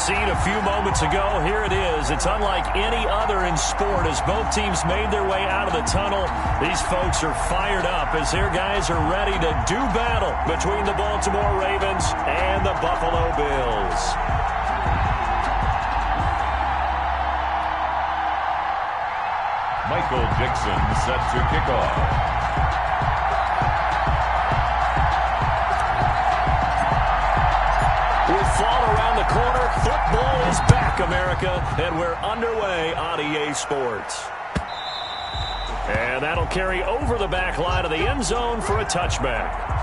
scene a few moments ago. Here it is. It's unlike any other in sport as both teams made their way out of the tunnel. These folks are fired up as their guys are ready to do battle between the Baltimore Ravens and the Buffalo Bills. Michael Dixon set to kick off. With fall around the corner, football is back, America, and we're underway on EA Sports. And that'll carry over the back line of the end zone for a touchback.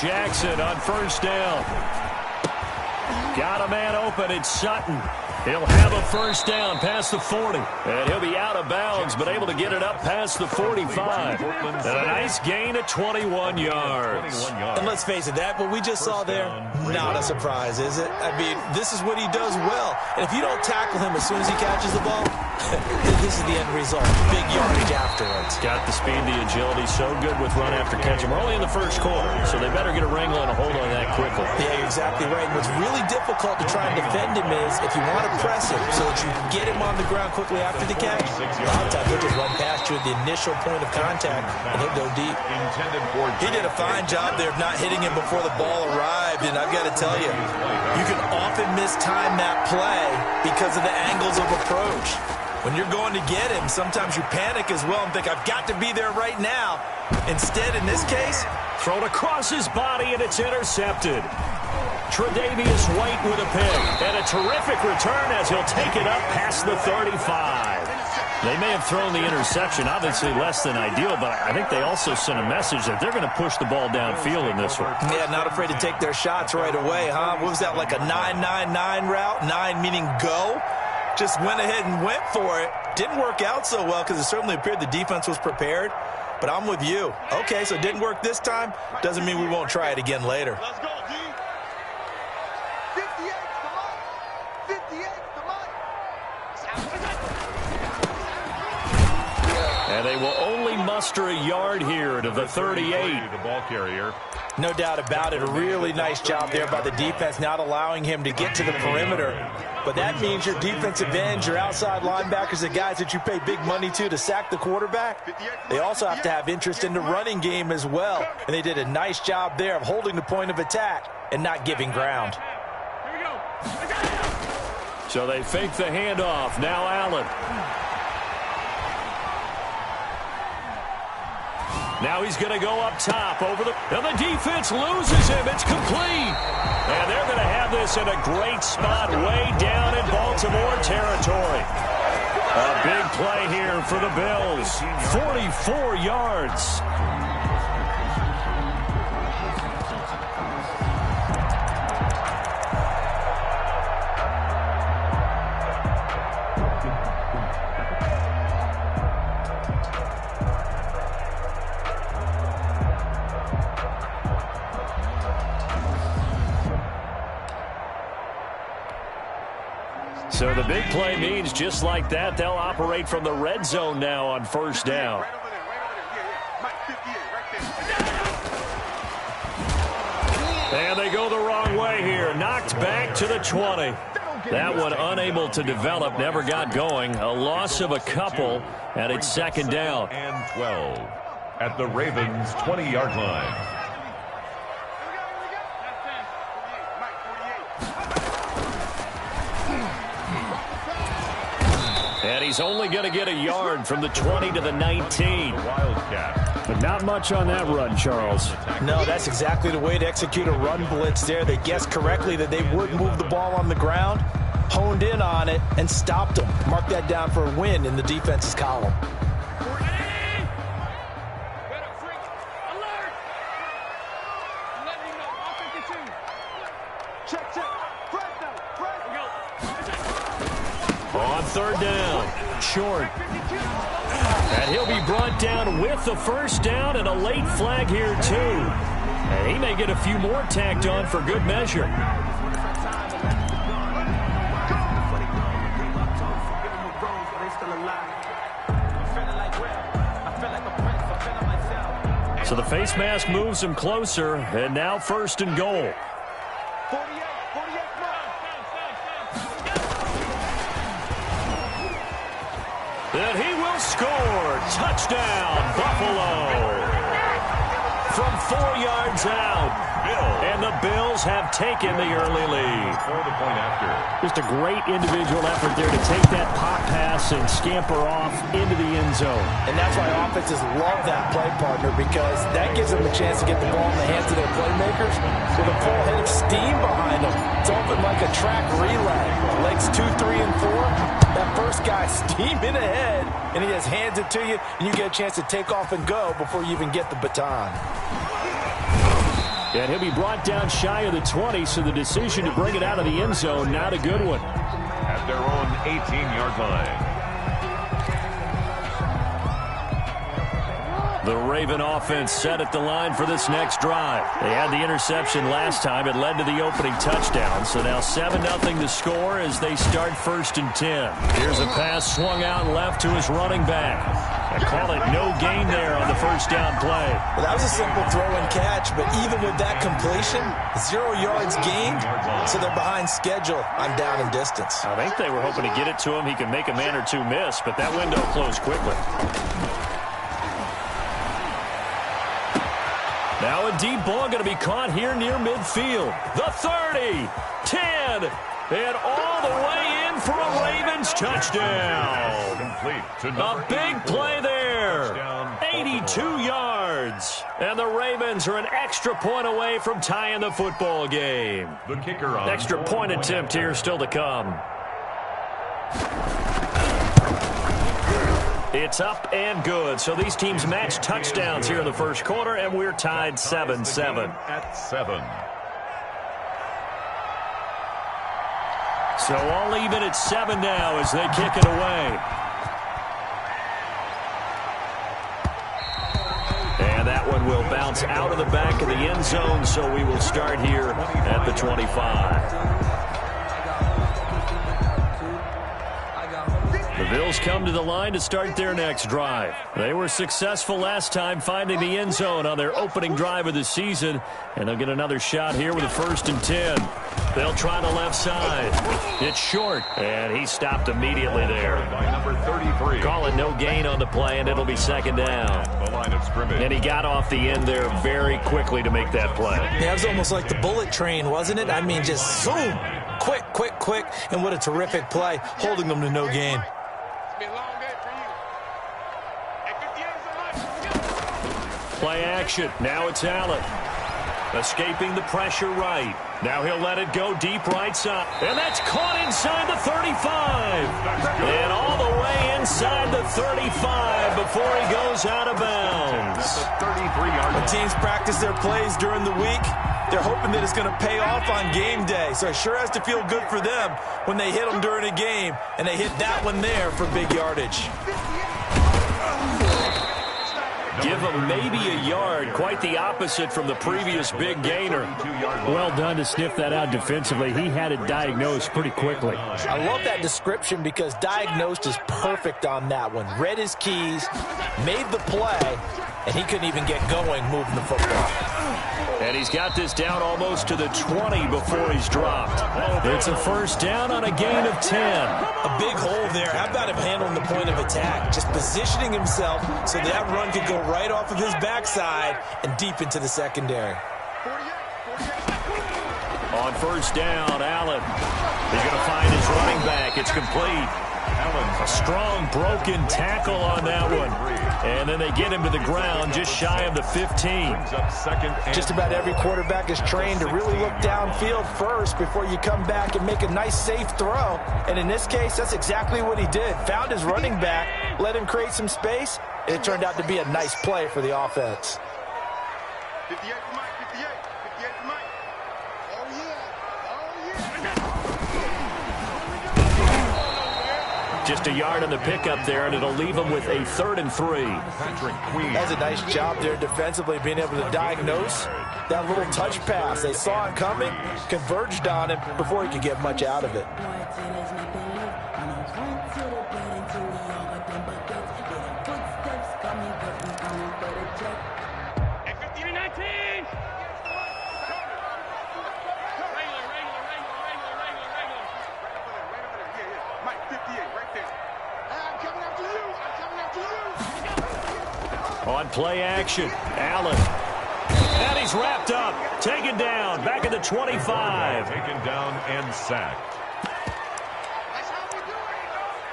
Jackson on first down. Got a man open. It's Sutton. He'll have a first down past the 40. And he'll be out of bounds, but able to get it up past the 45. And a nice gain of 21 yards. And let's face it, that what we just saw there, not a surprise, is it? I mean, this is what he does well. And if you don't tackle him as soon as he catches the ball, this is the end result. Big yardage afterwards. Got the speed, the agility, so good with run after catch. We're only in the first quarter, so they better get a wrangle and a hold on that quickly. Yeah, you're exactly right. And what's really difficult to try and defend him is if you want to press him so that you can get him on the ground quickly after the catch, a lot of times he'll just run past you at the initial point of contact, and he'll go deep. He did a fine job there of not hitting him before the ball arrived, and I've got to tell you, you can often mistime that play because of the angles of approach. When you're going to get him, sometimes you panic as well and think, I've got to be there right now. Instead, in this case, thrown across his body, and it's intercepted. Tre'Davious White with a pick, and a terrific return as he'll take it up past the 35. They may have thrown the interception, obviously less than ideal, but I think they also sent a message that they're going to push the ball downfield in this one. Yeah, not afraid to take their shots right away, huh? What was that, like a 9-9-9 route? 9 meaning go? Just went ahead and went for it. Didn't work out so well because it certainly appeared the defense was prepared. But I'm with you. Okay, so it didn't work this time. Doesn't mean we won't try it again later. Let's go, D. 58, come on. 58, come on. And they will only muster a yard here to the 38. The ball carrier. No doubt about it. A really nice job there by the defense, not allowing him to get to the perimeter. But that means your defensive ends, your outside linebackers, the guys that you pay big money to sack the quarterback, they also have to have interest in the running game as well. And they did a nice job there of holding the point of attack and not giving ground. Here we go. So they fake the handoff. Now Allen. Now he's going to go up top over the... And the defense loses him. It's complete. And they're going to have this in a great spot way down in Baltimore territory. A big play here for the Bills. 44 yards. So the big play means just like that, they'll operate from the red zone now on first down. Right over there, right over there. Yeah. Mike, 58, right there. And they go the wrong way here. Knocked back to the 20. That one unable to develop, never got going. A loss of a couple, and it's second down. And 12 at the Ravens' 20-yard line. And he's only going to get a yard from the 20 to the 19. Wildcat. But not much on that run, Charles. No, that's exactly the way to execute a run blitz there. They guessed correctly that they would move the ball on the ground, honed in on it, and stopped them. Mark that down for a win in the defense's column. third down. Short. And he'll be brought down with the first down and a late flag here, too. And he may get a few more tacked on for good measure. So the face mask moves him closer, and now first and goal. And he will score. Touchdown, Buffalo. From 4 yards out. And the Bills have taken the early lead. Just a great individual effort there to take that pop pass and scamper off into the end zone. And that's why offenses love that play, partner, because that gives them a chance to get the ball in the hands of their playmakers with a full head of steam behind them. It's often like a track relay. Legs 2, 3, and 4. That first guy steaming ahead, and he just hands it to you, and you get a chance to take off and go before you even get the baton. And he'll be brought down shy of the 20, so the decision to bring it out of the end zone, not a good one. At their own 18-yard line. The Raven offense set at the line for this next drive. They had the interception last time. It led to the opening touchdown. So now 7-0 to score as they start first and 10. Here's a pass swung out left to his running back. I call it no gain there on the first down play. Well, that was a simple throw and catch, but even with that completion, 0 yards gained, so they're behind schedule on down and distance. I think they were hoping to get it to him. He can make a man or two miss, but that window closed quickly. Now a deep ball going to be caught here near midfield. The 30, 10, and all the way in for a Ravens touchdown. A big play there. 82 yards. And the Ravens are an extra point away from tying the football game. The kicker on extra point attempt here still to come. It's up and good. So these teams match touchdowns here in the first quarter, and we're tied 7-7. At 7. So all even at 7 now as they kick it away. And that one will bounce out of the back of the end zone, so we will start here at the 25. The Bills come to the line to start their next drive. They were successful last time finding the end zone on their opening drive of the season, and they'll get another shot here with a first and 10. They'll try the left side. It's short, and he stopped immediately there. By number 33. Call it no gain on the play, and it'll be second down. The line of scrimmage. And he got off the end there very quickly to make that play. Yeah, it was almost like the bullet train, wasn't it? I mean, just zoom. Quick, quick, quick. And what a terrific play, holding them to no gain. Play action. Now it's Allen. Escaping the pressure right. Now he'll let it go deep right side. And that's caught inside the 35. And all the way inside the 35 before he goes out of bounds. When teams practice their plays during the week, they're hoping that it's going to pay off on game day. So it sure has to feel good for them when they hit them during a game. And they hit that one there for big yardage. Give him maybe a yard. Quite the opposite from the previous big gainer. Well done to sniff that out defensively. He had it diagnosed pretty quickly. I love that description because diagnosed is perfect on that one. Read his keys, made the play, and he couldn't even get going moving the football. And he's got this down almost to the 20 before he's dropped. It's a first down on a gain of 10. A big hole there. How about him handling the point of attack? Just positioning himself so that run could go right off of his backside and deep into the secondary. On first down, Allen. He's going to find his running back. It's complete. A strong broken tackle on that one. And then they get him to the ground just shy of the 15. Just about every quarterback is trained to really look downfield first before you come back and make a nice safe throw. And in this case, that's exactly what he did. Found his running back, let him create some space, and it turned out to be a nice play for the offense. 58 for Mike, 58 for Mike. Oh, yeah. Just a yard on the pickup there, and it'll leave them with a 3rd and 3. That was a nice job there defensively, being able to diagnose that little touch pass. They saw it coming, converged on it before he could get much out of it. On play action, Allen. And he's wrapped up. Taken down. Back at the 25. Taken down and sacked.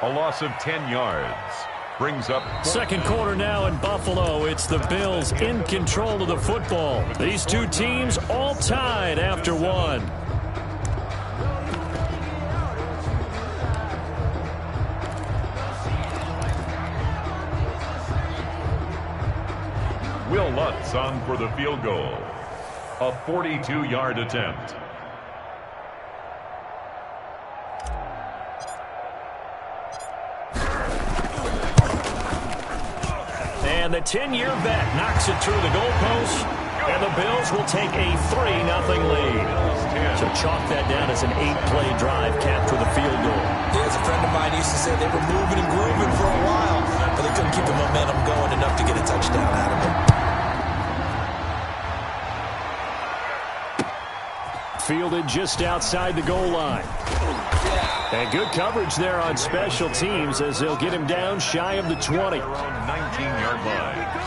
A loss of 10 yards. Brings up... Second quarter now in Buffalo. It's the Bills in control of the football. These two teams all tied after one. Will Lutz on for the field goal. A 42-yard attempt. And the 10-year vet knocks it through the goalpost. And the Bills will take a 3-0 lead. So chalk that down as an 8-play drive capped with a field goal. Yeah, as a friend of mine used to say, they were moving and grooving for a while, but they couldn't keep the momentum going enough to get a touchdown out of it. Fielded just outside the goal line. And good coverage there on special teams as they'll get him down shy of the 20. Around 19-yard line.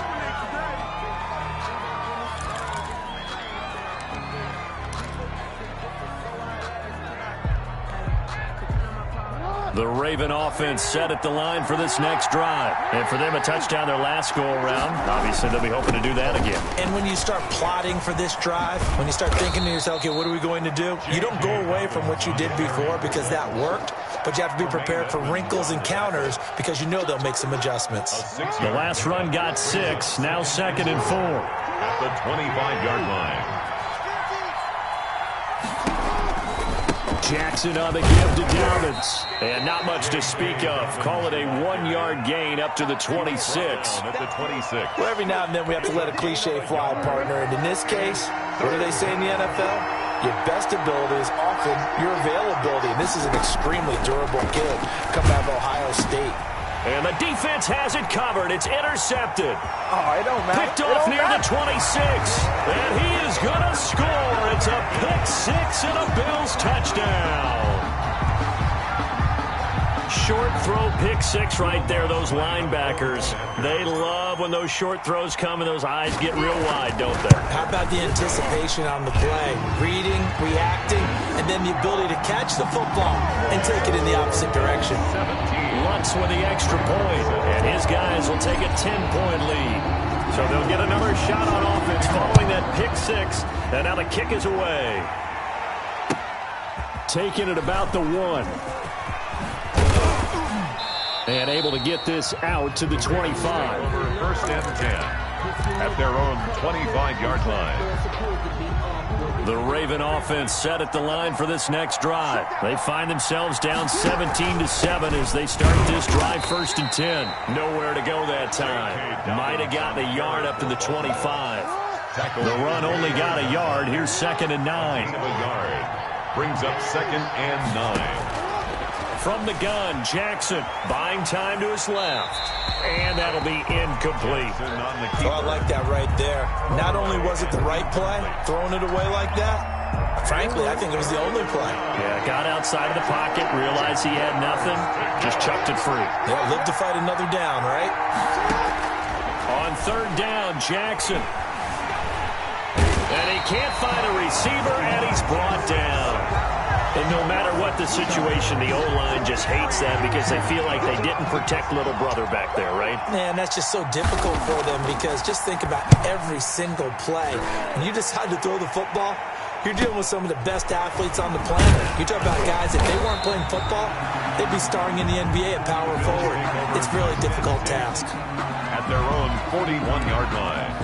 The Raven offense set at the line for this next drive. And for them, a touchdown their last go-around. Obviously, they'll be hoping to do that again. And when you start plotting for this drive, when you start thinking to yourself, okay, what are we going to do? You don't go away from what you did before because that worked, but you have to be prepared for wrinkles and counters because you know they'll make some adjustments. The last run got 6, now 2nd and 4. At the 25-yard line. Jackson on the give to Dobbins. And not much to speak of. Call it a 1-yard gain up to the 26. At the 26. Well, every now and then we have to let a cliche fly, partner. And in this case, what do they say in the NFL? Your best ability is often your availability. And this is an extremely durable kid coming out of Ohio State. And the defense has it covered. It's intercepted. Oh, it don't matter. Picked off near the 26. And he is going to score. It's a pick 6 and a Bills touchdown. Short throw pick 6 right there. Those linebackers, they love when those short throws come and those eyes get real wide, don't they? How about the anticipation on the play? Reading, reacting, and then the ability to catch the football and take it in the opposite direction. Lutz with the extra point, and his guys will take a 10-point lead. So they'll get another shot on offense following that pick 6, and now the kick is away. Taking it about the 1. And able to get this out to the 25. First and 10 at their own 25-yard line. The Raven offense set at the line for this next drive. They find themselves down 17-7 as they start this drive 1st and 10. Nowhere to go that time. Might have gotten a yard up to the 25. The run only got a yard. Here's 2nd and 9. Brings up 2nd and 9. From the gun, Jackson buying time to his left. And that'll be incomplete. Oh, I like that right there. Not only was it the right play, throwing it away like that, frankly, I think it was the only play. Yeah, got outside of the pocket, realized he had nothing, just chucked it free. Yeah, live to fight another down, right? On 3rd down, Jackson. And he can't find a receiver, and he's brought down. And no matter what the situation, the O-line just hates that because they feel like they didn't protect little brother back there, right? Man, that's just so difficult for them because just think about every single play. When you decide to throw the football, you're dealing with some of the best athletes on the planet. You talk about guys, if they weren't playing football, they'd be starring in the NBA at power forward. It's a really difficult task. At their own 41-yard line.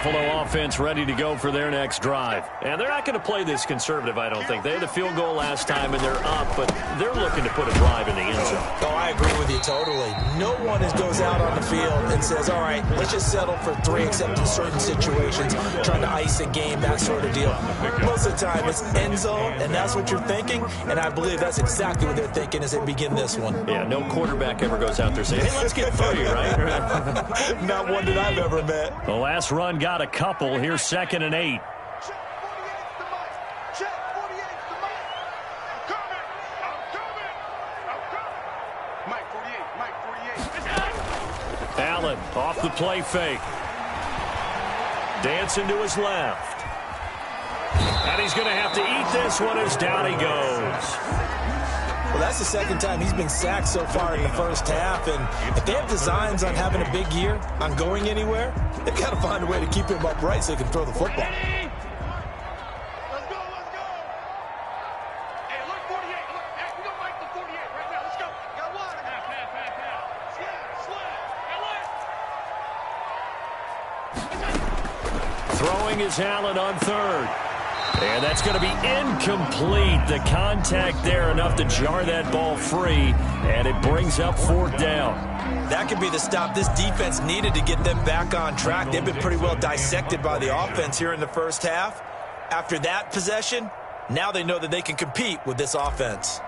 Buffalo offense ready to go for their next drive. And they're not going to play this conservative, I don't think. They had a field goal last time, and they're up, but they're looking to put a drive in the end zone. Oh, I agree with you totally. No one goes out on the field and says, all right, let's just settle for 3 except in certain situations, trying to ice a game, that sort of deal. Most of the time, it's end zone, and that's what you're thinking, and I believe that's exactly what they're thinking as they begin this one. Yeah, no quarterback ever goes out there saying, hey, let's get 3, right? Not one that I've ever met. The last run got a couple. Here's 2nd and 8. Allen off the play fake. Dancing to his left. And he's going to have to eat this one as down he goes. Well, that's the second time he's been sacked so far in the first half, and if they have designs on having a big year, on going anywhere, they've got to find a way to keep him upright so he can throw the football. Let's go, let's go. Hey, look, 48. Look, hey, we don't like the 48 right now. Let's go. Got one. Pass. Slide. Throwing is Allen on 3rd. And that's going to be incomplete. The contact there enough to jar that ball free, and it brings up 4th down. That could be the stop this defense needed to get them back on track. They've been pretty well dissected by the offense here in the first half. After that possession, now they know that they can compete with this offense.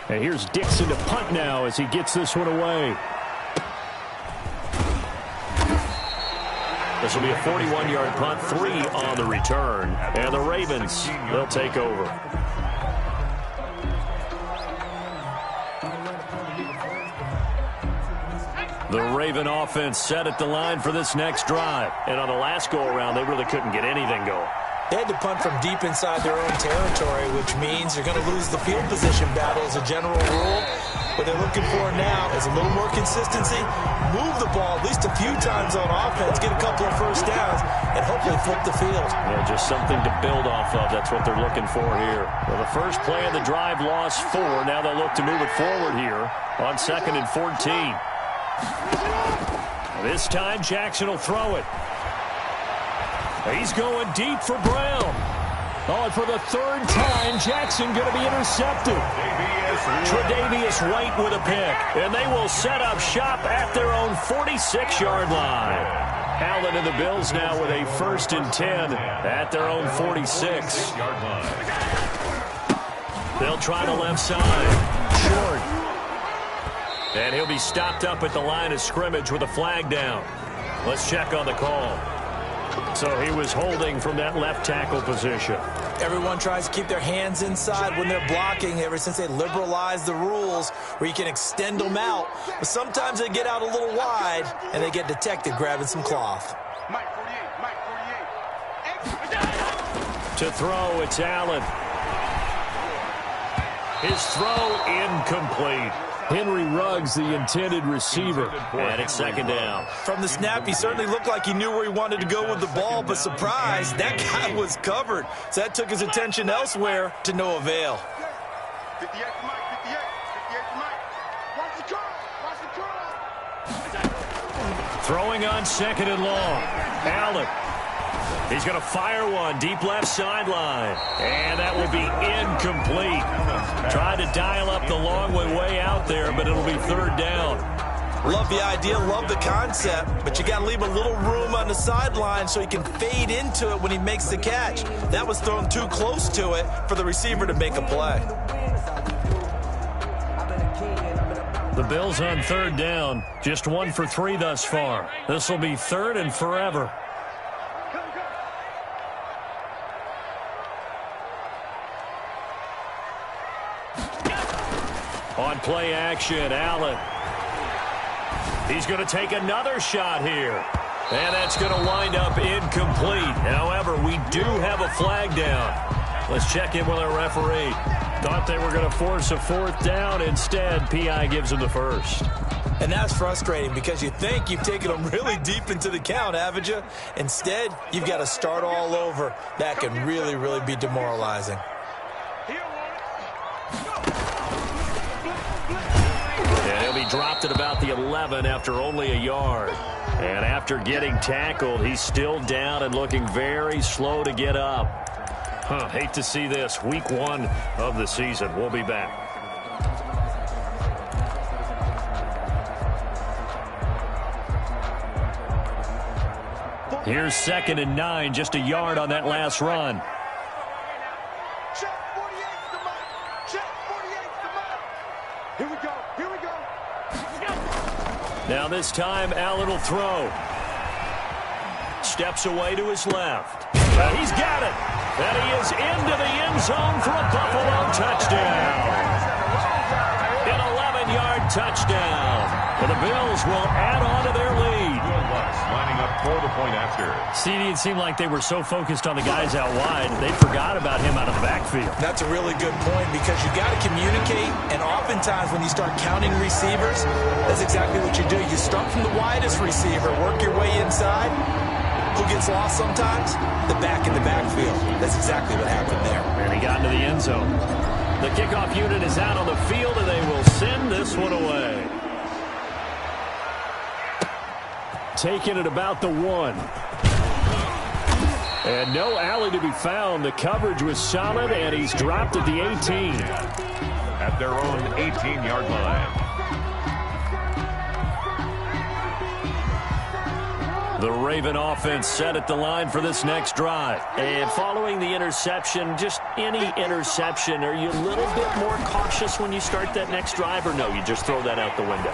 And here's Dixon to punt now as he gets this one away. This will be a 41-yard punt, 3 on the return. And the Ravens, they'll take over. The Raven offense set at the line for this next drive. And on the last go-around, they really couldn't get anything going. They had to punt from deep inside their own territory, which means they're going to lose the field position battle as a general rule. What they're looking for now is a little more consistency, move the ball at least a few times on offense, get a couple of first downs, and hopefully flip the field. Yeah, just something to build off of. That's what they're looking for here. Well, the first play of the drive lost 4. Now they'll look to move it forward here on 2nd and 14. This time, Jackson will throw it. He's going deep for Brown. Oh, and for the 3rd time, Jackson going to be intercepted. Tre'Davious White with a pick. And they will set up shop at their own 46-yard line. Allen and the Bills now with a 1st and 10 at their own 46. They'll try the left side. Short. And he'll be stopped up at the line of scrimmage with a flag down. Let's check on the call. So he was holding from that left tackle position. Everyone tries to keep their hands inside when they're blocking ever since they liberalized the rules where you can extend them out. But sometimes they get out a little wide and they get detected grabbing some cloth. Mike 48. To throw, it's Allen. His throw incomplete. Henry Ruggs, the intended receiver. And it's 2nd down. From the snap, he certainly looked like he knew where he wanted to go with the ball, but surprise, that guy was covered. So that took his attention elsewhere to no avail. 58 for Mike, 58. 58 for Mike. Watch the curl. Watch the curl. Throwing on 2nd and long. Allen. He's going to fire one deep left sideline. And that will be incomplete. Tried to dial up the long way out there, but it'll be 3rd down. Love the idea, love the concept, but you got to leave a little room on the sideline so he can fade into it when he makes the catch. That was thrown too close to it for the receiver to make a play. The Bills on 3rd down, just 1 for 3 thus far. This will be 3rd and forever. On play action, Allen. He's going to take another shot here. And that's going to wind up incomplete. However, we do have a flag down. Let's check in with our referee. Thought they were going to force a 4th down. Instead, PI gives them the 1st. And that's frustrating because you think you've taken them really deep into the count, haven't you? Instead, you've got to start all over. That can really, really be demoralizing. dropped at about the 11 after only a yard. And after getting tackled, he's still down and looking very slow to get up. Hate to see this. Week 1 of the season. We'll be back. Here's 2nd and 9, just a yard on that last run. Check 48's the mark. Check 48's the mark. Here we go. Here we go. Now this time, Allen will throw. Steps away to his left. He's got it. And he is into the end zone for a Buffalo touchdown. An 11-yard touchdown. And the Bills will add on to their lead. Lining up for the point after. CD, it seemed like they were so focused on the guys out wide, they forgot about him out of the backfield. That's a really good point because you got to communicate, and oftentimes when you start counting receivers, that's exactly what you do. You start from the widest receiver, work your way inside. Who gets lost sometimes? The back in the backfield. That's exactly what happened there. And he got into the end zone. The kickoff unit is out on the field, and they will send this one away. Taken at about the 1. And no alley to be found. The coverage was solid, and he's dropped at the 18. At their own 18-yard line. The Raven offense set at the line for this next drive. And following the interception, just any interception, are you a little bit more cautious when you start that next drive, or no, you just throw that out the window?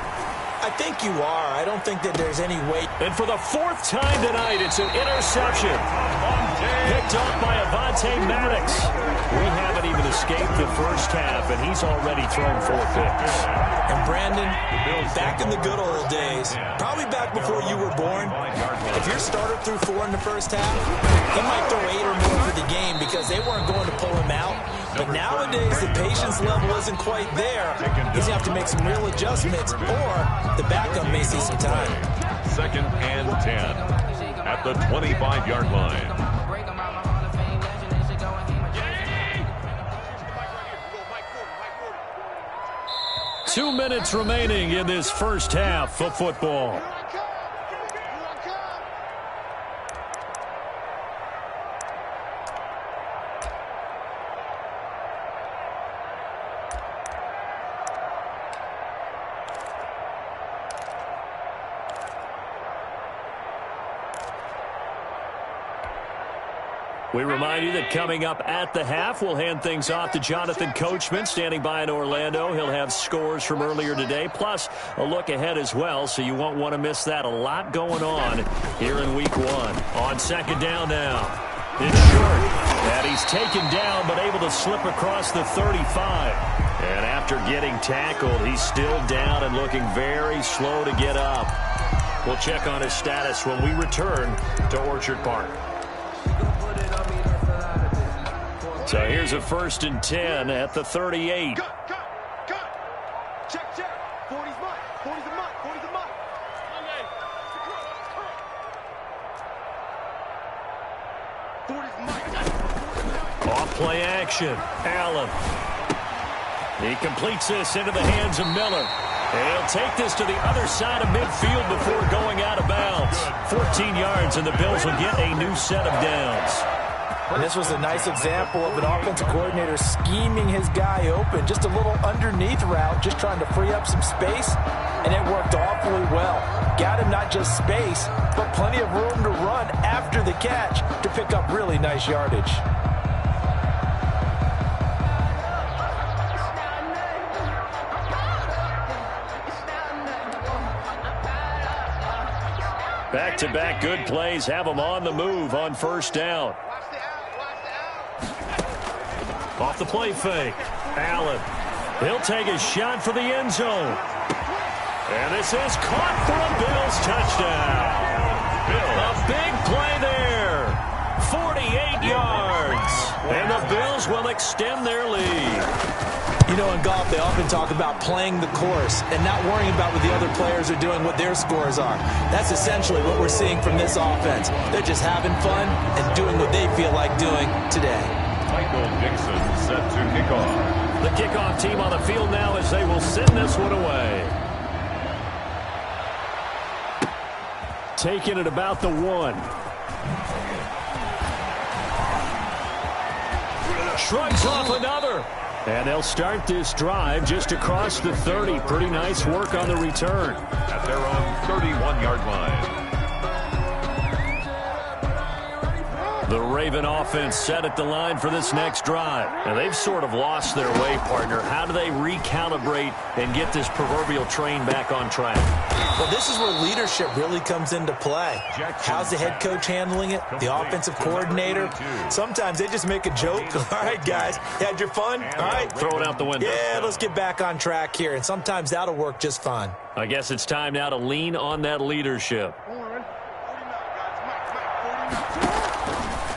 I think you are. I don't think that there's any way. And for the 4th time tonight, it's an interception. Picked up by Avonte Maddox. We haven't even escaped the first half, and he's already thrown 4 picks. And Brandon, back in the good old days, probably back before you were born, if your starter threw 4 in the first half, he might throw 8 or more for the game because they weren't going to pull him out. But nowadays, the patience level isn't quite there. He's going to have to make some real adjustments, or the backup may see some time. 2nd and 10 at the 25-yard line. Two minutes remaining in this first half of football. We remind you that coming up at the half, we'll hand things off to Jonathan Coachman, standing by in Orlando. He'll have scores from earlier today, plus a look ahead as well, so you won't want to miss that. A lot going on here in Week 1. On 2nd down now. It's short, and he's taken down, but able to slip across the 35. And after getting tackled, he's still down and looking very slow to get up. We'll check on his status when we return to Orchard Park. So here's a 1st and 10 at the 38. Cut. Check. 40's mine. 40's a mine. 40's a mine. Off play action. Allen. He completes this into the hands of Miller. And he'll take this to the other side of midfield before going out of bounds. 14 yards, and the Bills will get a new set of downs. And this was a nice example of an offensive coordinator scheming his guy open. Just a little underneath route, just trying to free up some space, and it worked awfully well. Got him not just space, but plenty of room to run after the catch to pick up really nice yardage. Back-to-back good plays have them on the move on 1st down. Off the play fake. Allen. He'll take a shot for the end zone. And this is caught for a Bills touchdown. A big play there. 48 yards. And the Bills will extend their lead. You know, in golf, they often talk about playing the course and not worrying about what the other players are doing, what their scores are. That's essentially what we're seeing from this offense. They're just having fun and doing what they feel like doing today. Michael Dixon set to kick off. The kickoff team on the field now as they will send this one away. Taking it about the 1. Shrugs off another. And they'll start this drive just across the 30. Pretty nice work on the return. At their own 31-yard line. The Raven offense set at the line for this next drive. And they've sort of lost their way, partner. How do they recalibrate and get this proverbial train back on track? Well, this is where leadership really comes into play. How's the head coach handling it? The offensive coordinator? Sometimes they just make a joke. All right, guys, had your fun? All right. Throw it out the window. Yeah, let's get back on track here. And sometimes that'll work just fine. I guess it's time now to lean on that leadership.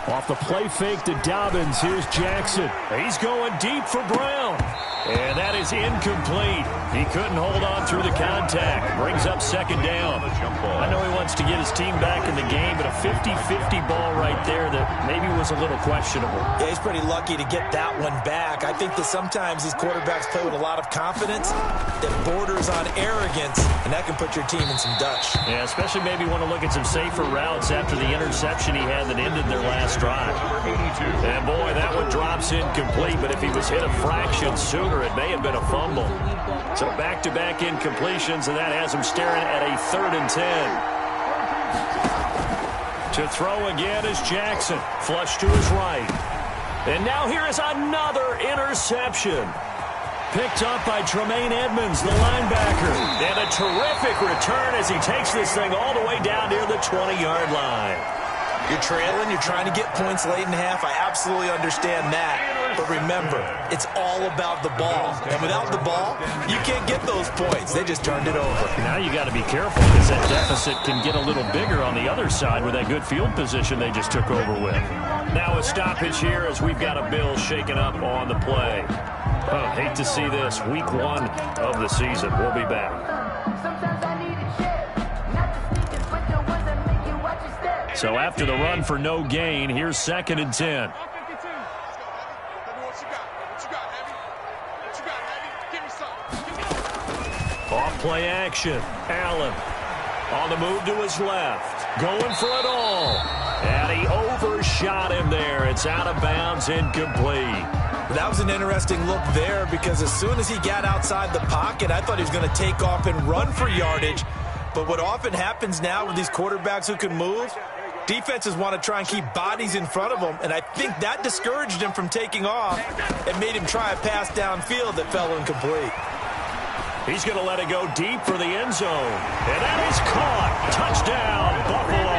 Off the play fake to Dobbins. Here's Jackson. He's going deep for Brown. And that is incomplete. He couldn't hold on through the contact. Brings up second down. I know he wants to get his team back in the game, but a 50-50 ball right there that maybe was a little questionable. Yeah, he's pretty lucky to get that one back. I think that sometimes these quarterbacks play with a lot of confidence that borders on arrogance, and that can put your team in some Dutch. Yeah, especially maybe want to look at some safer routes after the interception he had that ended their last drive. And boy, that one drops incomplete, but if he was hit a fraction sooner, it may have been a fumble. So back-to-back incompletions, and that has him staring at a 3rd and 10. To throw again is Jackson. Flush to his right. And now here is another interception. Picked up by Tremaine Edmonds, the linebacker. And a terrific return as he takes this thing all the way down near the 20-yard line. You're trailing, you're trying to get points late in half. I absolutely understand that. But remember, it's all about the ball. And without the ball, you can't get those points. They just turned it over. Now you got to be careful because that deficit can get a little bigger on the other side with that good field position they just took over with. Now a stoppage here as we've got a Bill shaken up on the play. Oh, hate to see this. Week 1 of the season. We'll be back. So after the run for no gain, here's 2nd and 10. Off play action. Allen on the move to his left. Going for it all. And he overshot him there. It's out of bounds, incomplete. That was an interesting look there because as soon as he got outside the pocket, I thought he was going to take off and run for yardage. But what often happens now with these quarterbacks who can move, defenses want to try and keep bodies in front of them, and I think that discouraged him from taking off and made him try a pass downfield that fell incomplete. He's going to let it go deep for the end zone. And that is caught. Touchdown, Buffalo.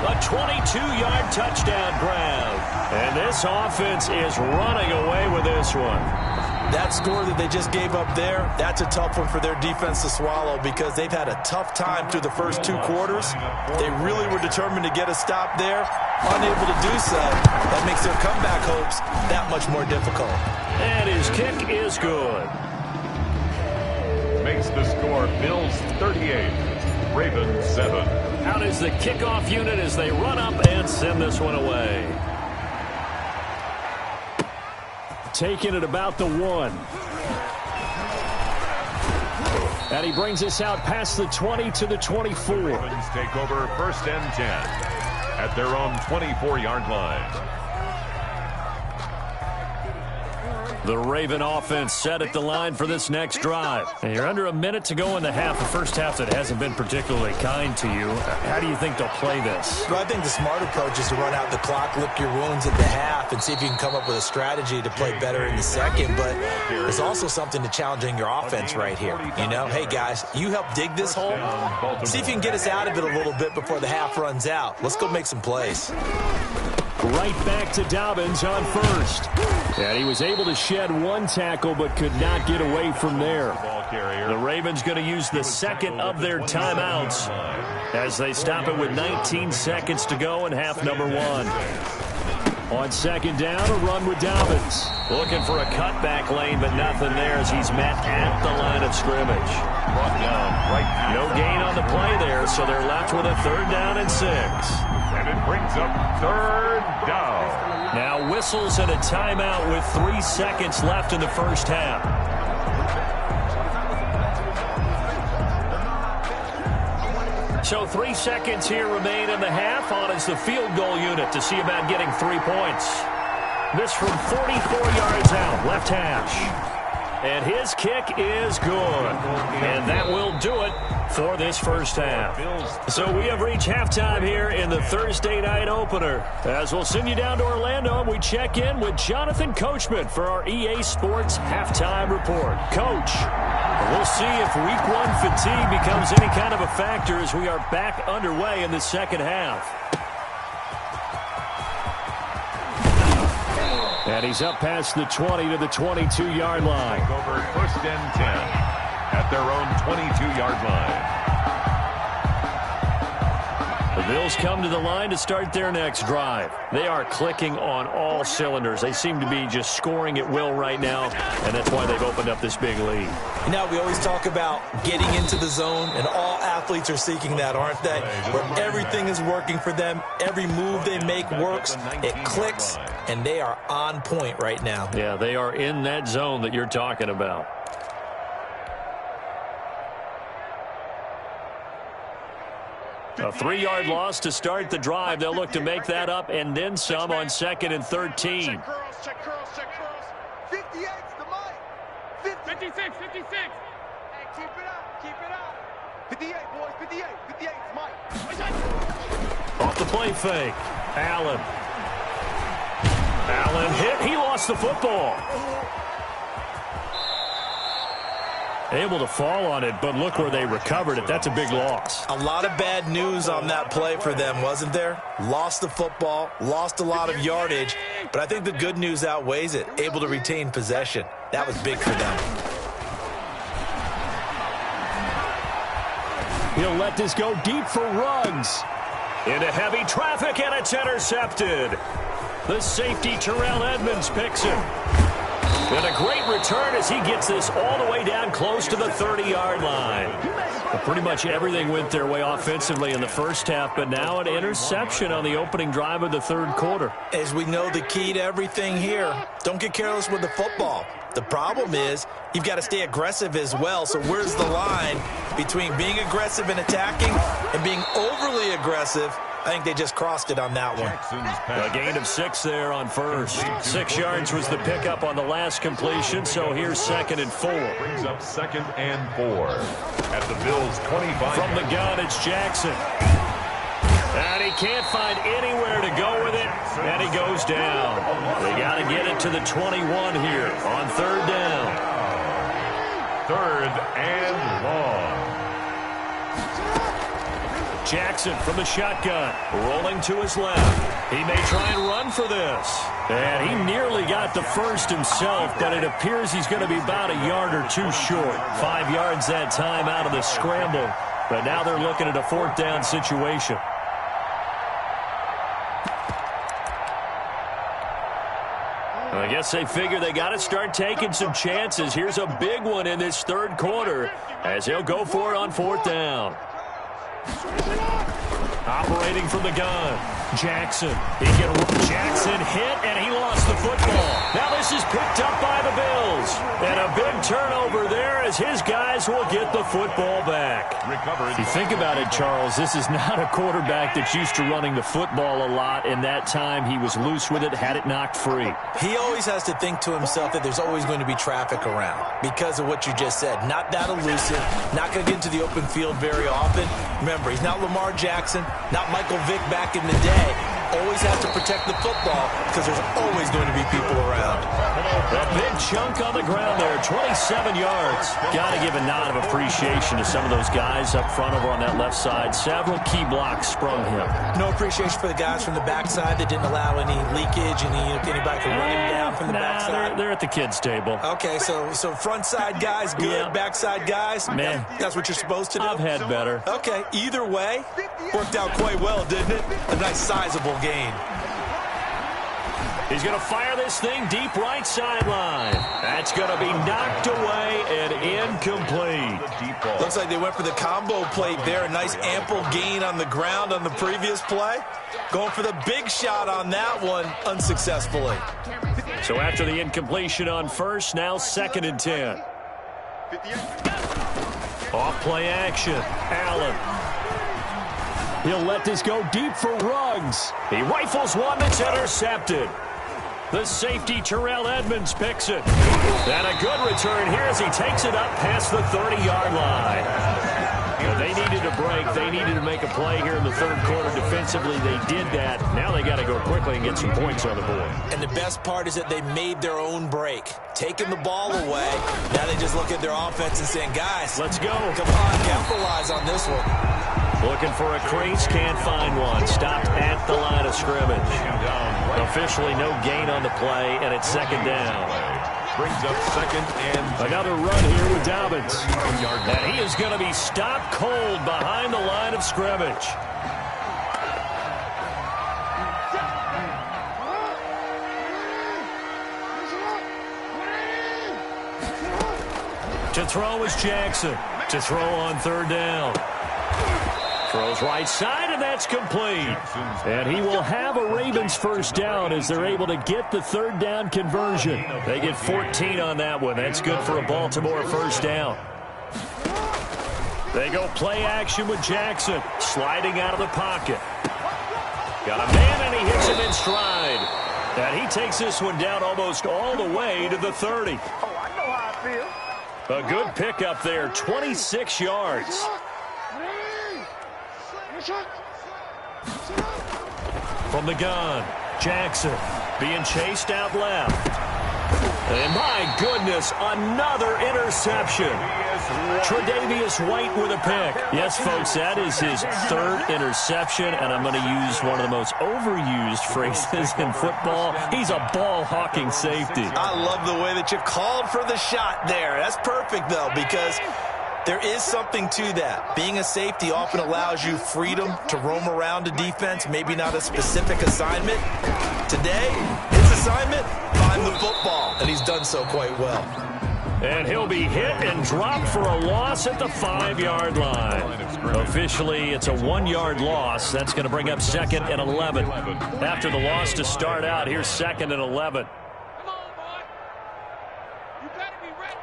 A 22-yard touchdown grab. And this offense is running away with this one. That score that they just gave up there, that's a tough one for their defense to swallow because they've had a tough time through the first 2 quarters. They really were determined to get a stop there, unable to do so. That makes their comeback hopes that much more difficult. And his kick is good. Makes the score Bills 38, Ravens 7. Out is the kickoff unit as they run up and send this one away. Taking it about the 1. And he brings us out past the 20 to the 24. Ravens take over 1st and 10 at their own 24-yard line. The Raven offense set at the line for this next drive. And you're under a minute to go in the half, the first half that hasn't been particularly kind to you. How do you think they'll play this? Well, I think the smart approach is to run out the clock, lick your wounds at the half, and see if you can come up with a strategy to play better in the second. But there's also something to challenging your offense right here. You know, hey, guys, you help dig this hole. See if you can get us out of it a little bit before the half runs out. Let's go make some plays. Right back to Dobbins on first. And he was able to shed 1 tackle but could not get away from there. The Ravens going to use the second of their timeouts as they stop it with 19 seconds to go in half number 1. On 2nd down, a run with Dobbins. Looking for a cutback lane, but nothing there as he's met at the line of scrimmage. Brought down right. No gain on the play there, so they're left with a 3rd down and 6. And it brings up 3rd down. Now whistles and a timeout with 3 seconds left in the first half. So 3 seconds here remain in the half. On is the field goal unit to see about getting 3 points. This from 44 yards out, left hash. And his kick is good. And that will do it for this first half. So we have reached halftime here in the Thursday night opener. As we'll send you down to Orlando, we check in with Jonathan Coachman for our EA Sports halftime report. Coach, we'll see if week 1 fatigue becomes any kind of a factor as we are back underway in the second half. And he's up past the 20 to the 22-yard line. Over first and 10 at their own 22-yard line. The Bills come to the line to start their next drive. They are clicking on all cylinders. They seem to be just scoring at will right now, and that's why they've opened up this big lead. Now, we always talk about getting into the zone, and all athletes are seeking that, aren't they? Where everything is working for them. Every move they make works. It clicks, and they are on point right now. Yeah, they are in that zone that you're talking about. A 3-yard loss to start the drive. They'll look to make that up and then some on 2nd and 13. Check curls. 58's the mic. 56. Hey, keep it up. 58, boys, 58's Mike. Off the play fake. Allen hit. He lost the football. Able to fall on it, but look where they recovered it. That's a big loss. A lot of bad news on that play for them, wasn't there? Lost the football, lost a lot of yardage, but I think the good news outweighs it. Able to retain possession. That was big for them. He'll let this go deep for Ruggs. Into heavy traffic, and it's intercepted. The safety, Terrell Edmonds, picks him. And a great return as he gets this all the way down close to the 30-yard line. But pretty much everything went their way offensively in the first half, but now an interception on the opening drive of the third quarter. As we know, the key to everything here, don't get careless with the football. The problem is you've got to stay aggressive as well. So where's the line between being aggressive and attacking and being overly aggressive? I think they just crossed it on that one. A gain of 6 there on first. 6 yards was the pickup on the last completion, so here's 2nd and 4. Brings up 2nd and 4 at the Bills' 25. From the gun, it's Jackson. And he can't find anywhere to go with it, and he goes down. They got to get it to the 21 here on 3rd down. 3rd and long. Jackson from the shotgun, rolling to his left. He may try and run for this. And he nearly got the first himself, but it appears he's going to be about a yard or 2 short. 5 yards that time out of the scramble. But now they're looking at a 4th down situation. I guess they figure they got to start taking some chances. Here's a big one in this third quarter as he'll go for it on 4th down. Operating from the gun, Jackson. Jackson hit, and he lost the football. Now this is picked up by the Bills. And a big turnover there as his guys will get the football back. If you think about it, Charles, this is not a quarterback that's used to running the football a lot. In that time, he was loose with it, had it knocked free. He always has to think to himself that there's always going to be traffic around because of what you just said. Not that elusive, not going to get into the open field very often. Remember, he's not Lamar Jackson, not Michael Vick back in the day. Always has to protect the football because there's always going to be people around. A big chunk on the ground there, 27 yards. Got to give a nod of appreciation to some of those guys up front over on that left side. Several key blocks sprung him. No appreciation for the guys from the backside that didn't allow any leakage, if anybody could run him down from the backside. They're at the kids' table. Okay, so front side guys good, backside guys, man, that's what you're supposed to do? I've had better. Okay, either way, worked out quite well, didn't it? A nice sizable gain. He's going to fire this thing deep right sideline. That's going to be knocked away and incomplete. Looks like they went for the combo plate there. A nice ample gain on the ground on the previous play. Going for the big shot on that one unsuccessfully. So after the incompletion on first, now 2nd and 10. Off play action. Allen. He'll let this go deep for Ruggs. He rifles one that's intercepted. The safety, Terrell Edmonds, picks it. And a good return here as he takes it up past the 30-yard line. They needed a break. They needed to make a play here in the third quarter defensively. They did that. Now they got to go quickly and get some points on the board. And the best part is that they made their own break. Taking the ball away. Now they just look at their offense and saying, guys, let's go. Come on, capitalize on this one. Looking for a crease, can't find one. Stopped at the line of scrimmage. Officially no gain on the play, and it's second down. Brings up second and another run here with Dobbins. And he is going to be stopped cold behind the line of scrimmage. To throw is Jackson. To throw on third down. Throws right side, and that's complete. And he will have a Ravens first down as they're able to get the third down conversion. They get 14 on that one. That's good for a Baltimore first down. They go play action with Jackson. Sliding out of the pocket. Got a man, and he hits him in stride. And he takes this one down almost all the way to the 30. Oh, I know how I feel. A good pickup there, 26 yards. From the gun, Jackson being chased out left. And my goodness, another interception. Tre'Davious White with a pick. Yes, folks, that is his third interception, and I'm going to use one of the most overused phrases in football. He's a ball-hawking safety. I love the way that you called for the shot there. That's perfect, though, because there is something to that. Being a safety often allows you freedom to roam around a defense, maybe not a specific assignment. Today, his assignment, find the football, and he's done so quite well. And he'll be hit and dropped for a loss at the 5-yard line. Officially, it's a 1-yard loss. That's going to bring up second and 11. After the loss to start out, here's second and 11. Come on, boy. You better be ready.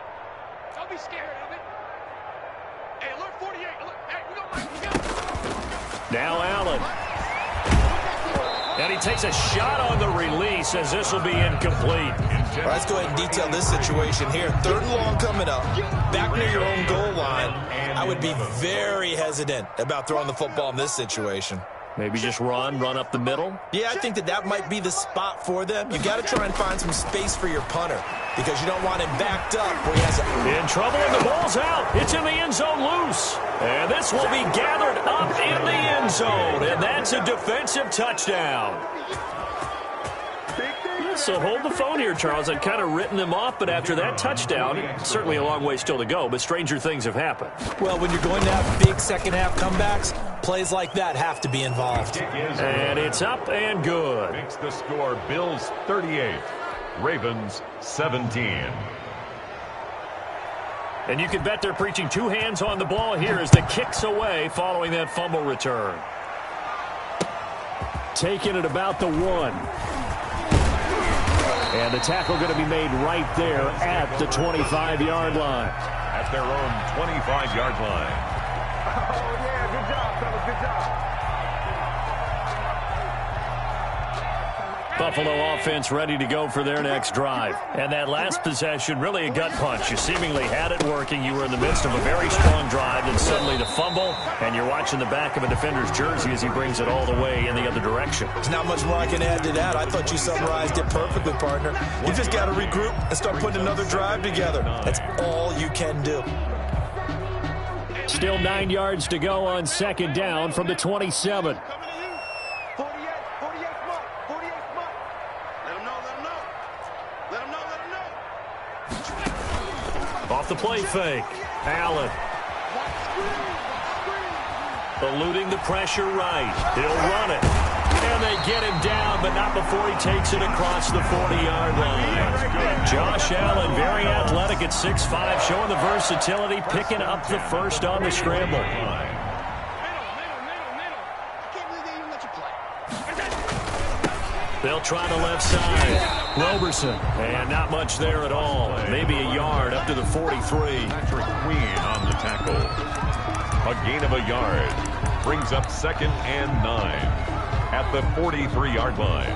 Don't be scared of it. Hey, alert 48. Alert. Hey, we got Mike. Now Allen. And he takes a shot on the release as this will be incomplete. All right, let's go ahead and detail this situation here. Third and long coming up. Back near your own goal line. I would be very hesitant about throwing the football in this situation. Maybe just run up the middle? Yeah, I think that might be the spot for them. You got to try and find some space for your punter because you don't want him backed up where he has in trouble, and the ball's out. It's in the end zone loose. And this will be gathered up in the end zone, and that's a defensive touchdown. So hold the phone here, Charles. I'd kind of written them off, but after that touchdown, certainly a long way still to go, but stranger things have happened. Well, when you're going to have big second-half comebacks, plays like that have to be involved. And it's up and good. Makes the score Bills 38, Ravens 17. And you can bet they're preaching two hands on the ball here as the kick's away following that fumble return. Taking it about the 1. And the tackle going to be made right there at the 25-yard line. At their own 25-yard line. Oh, yeah. Good job, fellas. Good job. Buffalo offense ready to go for their next drive. And that last possession, really a gut punch. You seemingly had it working. You were in the midst of a very strong drive, and suddenly the fumble, and you're watching the back of a defender's jersey as he brings it all the way in the other direction. There's not much more I can add to that. I thought you summarized it perfectly, partner. You just got to regroup and start putting another drive together. That's all you can do. Still 9 yards to go on second down from the 27. Off the play fake. Allen. Eluding the pressure right. He'll run it. And they get him down, but not before he takes it across the 40-yard line. Josh Allen, very athletic at 6'5", showing the versatility, picking up the first on the scramble. They'll try the left side. Roberson, and not much there at all. Maybe a yard up to the 43. Patrick Queen on the tackle. A gain of a yard. Brings up 2nd and 9 at the 43-yard line.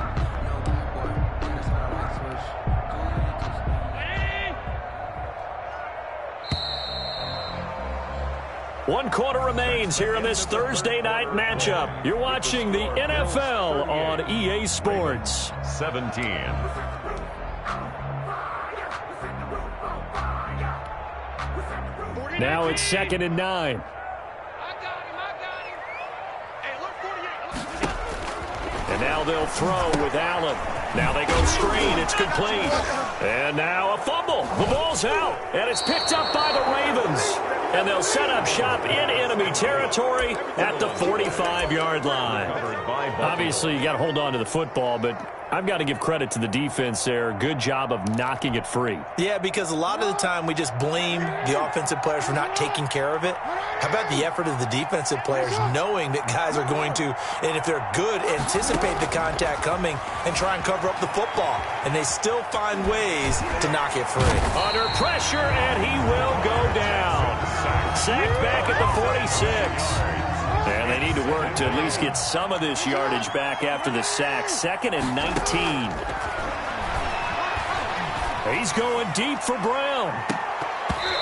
One quarter remains here in this Thursday night matchup. You're watching the NFL on EA Sports. 17. Now it's 2nd and 9. And now they'll throw with Allen. Now they go screen. It's complete. And now a fumble. The ball's out. And it's picked up by the Ravens. And they'll set up shop in enemy territory at the 45-yard line. Obviously, you got to hold on to the football, but I've got to give credit to the defense there. Good job of knocking it free. Yeah, because a lot of the time we just blame the offensive players for not taking care of it. How about the effort of the defensive players knowing that guys are going to, and if they're good, anticipate the contact coming and try and cover up the football. And they still find ways to knock it free. Under pressure, and he will go down. Sacked back at the 46. And they need to work to at least get some of this yardage back after the sack. 2nd and 19. He's going deep for Brown.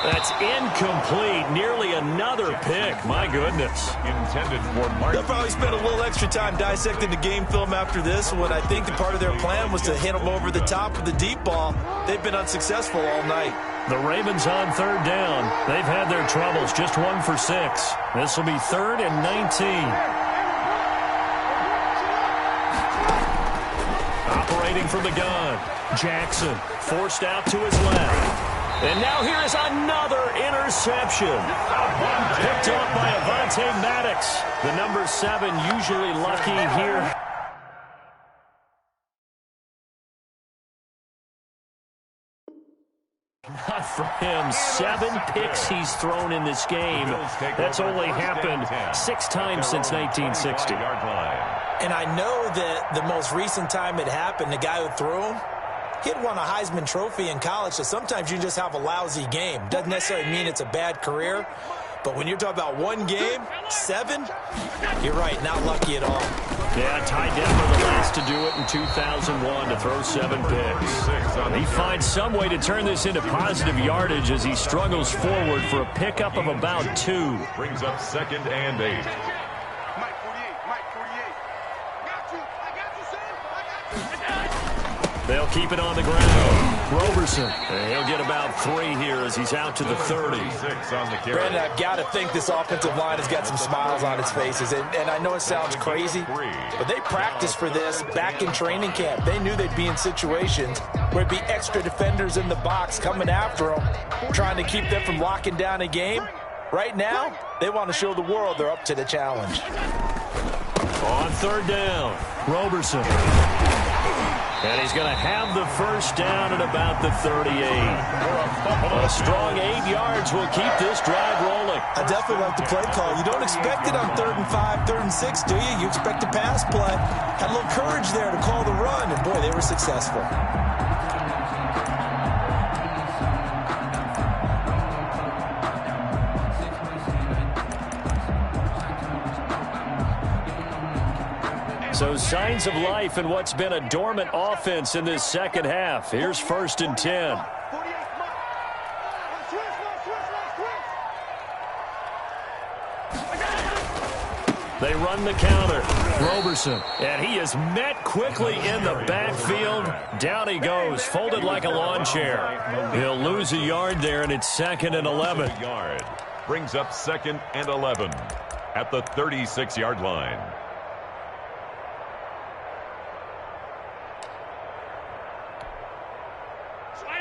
That's incomplete. Nearly another pick. My goodness. Intended for Mark. They'll probably spend a little extra time dissecting the game film after this when I think the part of their plan was to hit them over the top with the deep ball. They've been unsuccessful all night. The Ravens on 3rd down. They've had their troubles. Just 1 for 6. This will be 3rd and 19. Operating from the gun. Jackson forced out to his left. And now here is another interception. Picked off by Avonte Maddox. The number 7 usually lucky here. Not for him. 7 picks he's thrown in this game. That's only happened 6 times since 1960. And I know that the most recent time it happened, the guy who threw him, he had won a Heisman Trophy in college, so sometimes you just have a lousy game. Doesn't necessarily mean it's a bad career, but when you're talking about one game, 7, you're right, not lucky at all. Yeah, Ty Detmer the last to do it in 2001 to throw 7 picks. He finds some way to turn this into positive yardage as he struggles forward for a pickup of about 2. Brings up 2nd and 8. They'll keep it on the ground. Roberson. And he'll get about 3 here as he's out to the 30. Brandon, I've got to think this offensive line has got some smiles on its faces. And I know it sounds crazy, but they practiced for this back in training camp. They knew they'd be in situations where it'd be extra defenders in the box coming after them, trying to keep them from locking down a game. Right now, they want to show the world they're up to the challenge. On 3rd down, Roberson. And he's going to have the first down at about the 38. A strong 8 yards will keep this drive rolling. I definitely like the play call. You don't expect it on 3rd and 5, 3rd and 6, do you? You expect a pass play. Had a little courage there to call the run, and boy, they were successful. So signs of life in what's been a dormant offense in this second half. Here's 1st and 10. They run the counter. Roberson. And he is met quickly in the backfield. Down he goes, folded like a lawn chair. He'll lose a yard there, and it's 2nd and 11. Brings up 2nd and 11 at the 36-yard line.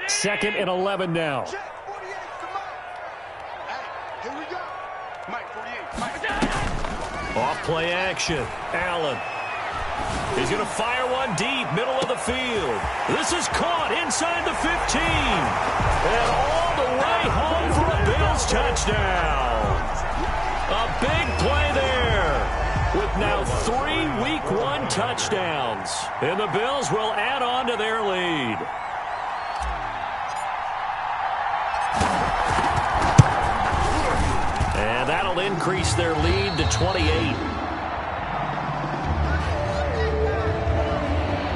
Second and 11 now. Off play action. Allen. He's going to fire one deep, middle of the field. This is caught inside the 15. And all the way home for a Bills touchdown. A big play there. With now 3 Week 1 touchdowns. And the Bills will add on to their lead. And And that'll increase their lead to 28.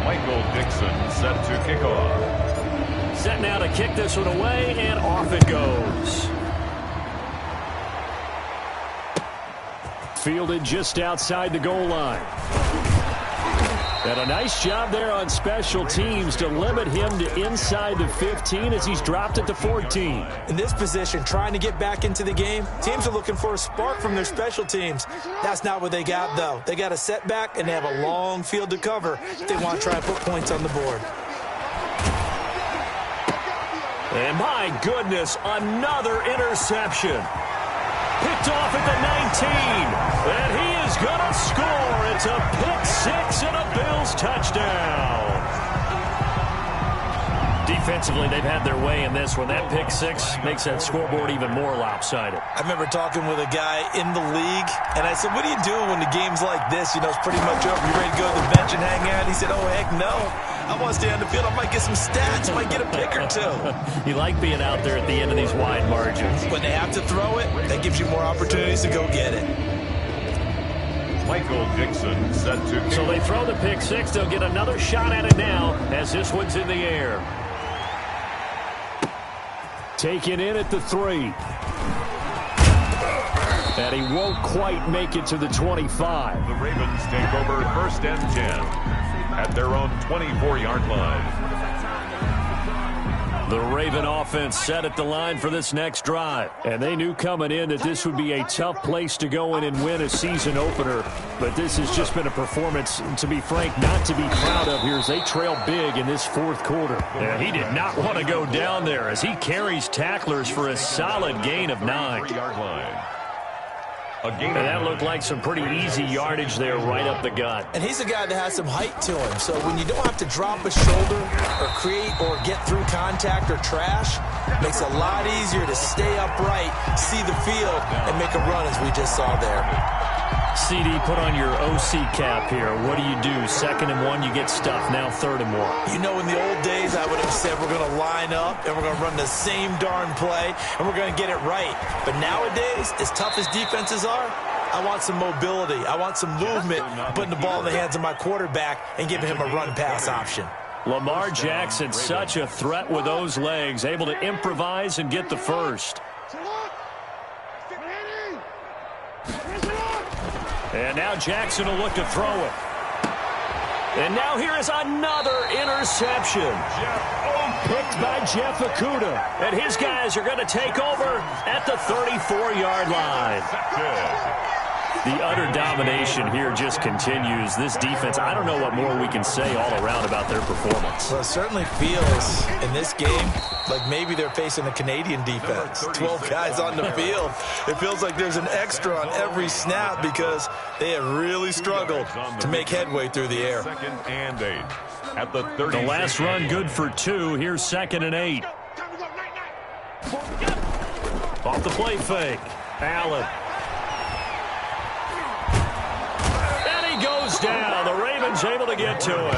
Michael Dixon set to kick off. Set now to kick this one away, and off it goes. Fielded just outside the goal line. And a nice job there on special teams to limit him to inside the 15 as he's dropped it to 14. In this position, trying to get back into the game, teams are looking for a spark from their special teams. That's not what they got, though. They got a setback, and they have a long field to cover if they want to try and put points on the board. And my goodness, another interception. Picked off at the 19, and he is going to score. It's a pick six and a Bills touchdown. Defensively, they've had their way in this one. That pick six makes that scoreboard even more lopsided. I remember talking with a guy in the league, and I said, what do you do when the game's like this? You know, it's pretty much over. You ready to go to the bench and hang out? He said, oh, heck no. I want to stay on the field. I might get some stats. I might get a pick or two. You like being out there at the end of these wide margins. When they have to throw it, that gives you more opportunities to go get it. Michael Dixon set to kick. So they throw the pick six. They'll get another shot at it now as this one's in the air. Taken in at the 3. And he won't quite make it to the 25. The Ravens take over 1st and 10 at their own 24-yard line. The Raven offense set at the line for this next drive. And they knew coming in that this would be a tough place to go in and win a season opener. But this has just been a performance, to be frank, not to be proud of here as they trail big in this 4th quarter. And he did not want to go down there as he carries tacklers for a solid gain of 9. 3-yard line. And that looked like some pretty easy yardage there right up the gut. And he's a guy that has some height to him. So when you don't have to drop a shoulder or create or get through contact or trash, it makes it a lot easier to stay upright, see the field, and make a run as we just saw there. CD, put on your OC cap here. What do you do? 2nd and 1, you get stuffed. Now 3rd and 1. You know, in the old days, I would have said we're going to line up and we're going to run the same darn play and we're going to get it right. But nowadays, as tough as defenses are, I want some mobility. I want some movement, putting the ball in the hands of my quarterback and giving him a run-pass option. Lamar Jackson, such a threat with those legs, able to improvise and get the first. And now Jackson will look to throw it. And now here is another interception. Picked by Jeff Okudah. And his guys are going to take over at the 34-yard line. The utter domination here just continues. This defense, I don't know what more we can say all around about their performance. Well, it certainly feels in this game like maybe they're facing a Canadian defense. 12 guys on the field. It feels like there's an extra on every snap because they have really struggled to make headway through the air. 2nd and 8 at the 30. The last run good for 2. Here's 2nd and 8. Off the play fake. Allen. Goes down. The Ravens able to get to him.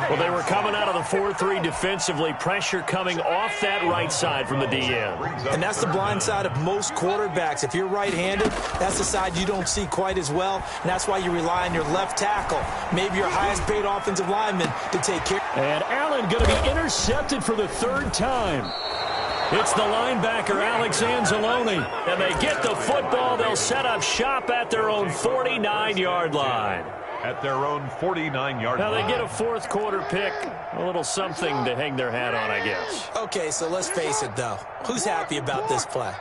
Well, they were coming out of the 4-3 defensively. Pressure coming off that right side from the DN. And that's the blind side of most quarterbacks. If you're right-handed, that's the side you don't see quite as well. And that's why you rely on your left tackle, maybe your highest-paid offensive lineman, to take care. And Allen going to be intercepted for the 3rd time. It's the linebacker, Alex Anzalone. And they get the football. They'll set up shop at their own 49-yard line. At their own 49-yard line. Now they get a 4th quarter pick. A little something to hang their hat on, I guess. Okay, so let's face it, though. Who's happy about this play?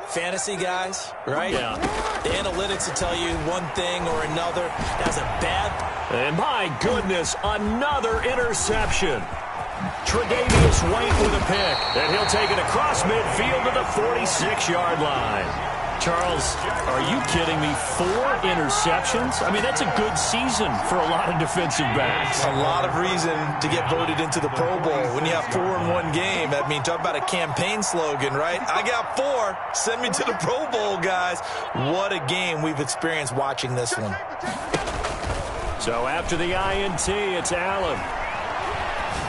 Fantasy guys, right? Yeah. The analytics will tell you one thing or another. That's a bad. And my goodness, another interception. Tre'Davious White with a pick. And he'll take it across midfield to the 46-yard line. Charles, are you kidding me? 4 interceptions? I mean, that's a good season for a lot of defensive backs. A lot of reason to get voted into the Pro Bowl. When you have 4 in one game, I mean, talk about a campaign slogan, right? I got 4. Send me to the Pro Bowl, guys. What a game we've experienced watching this one. So after the INT, it's Allen.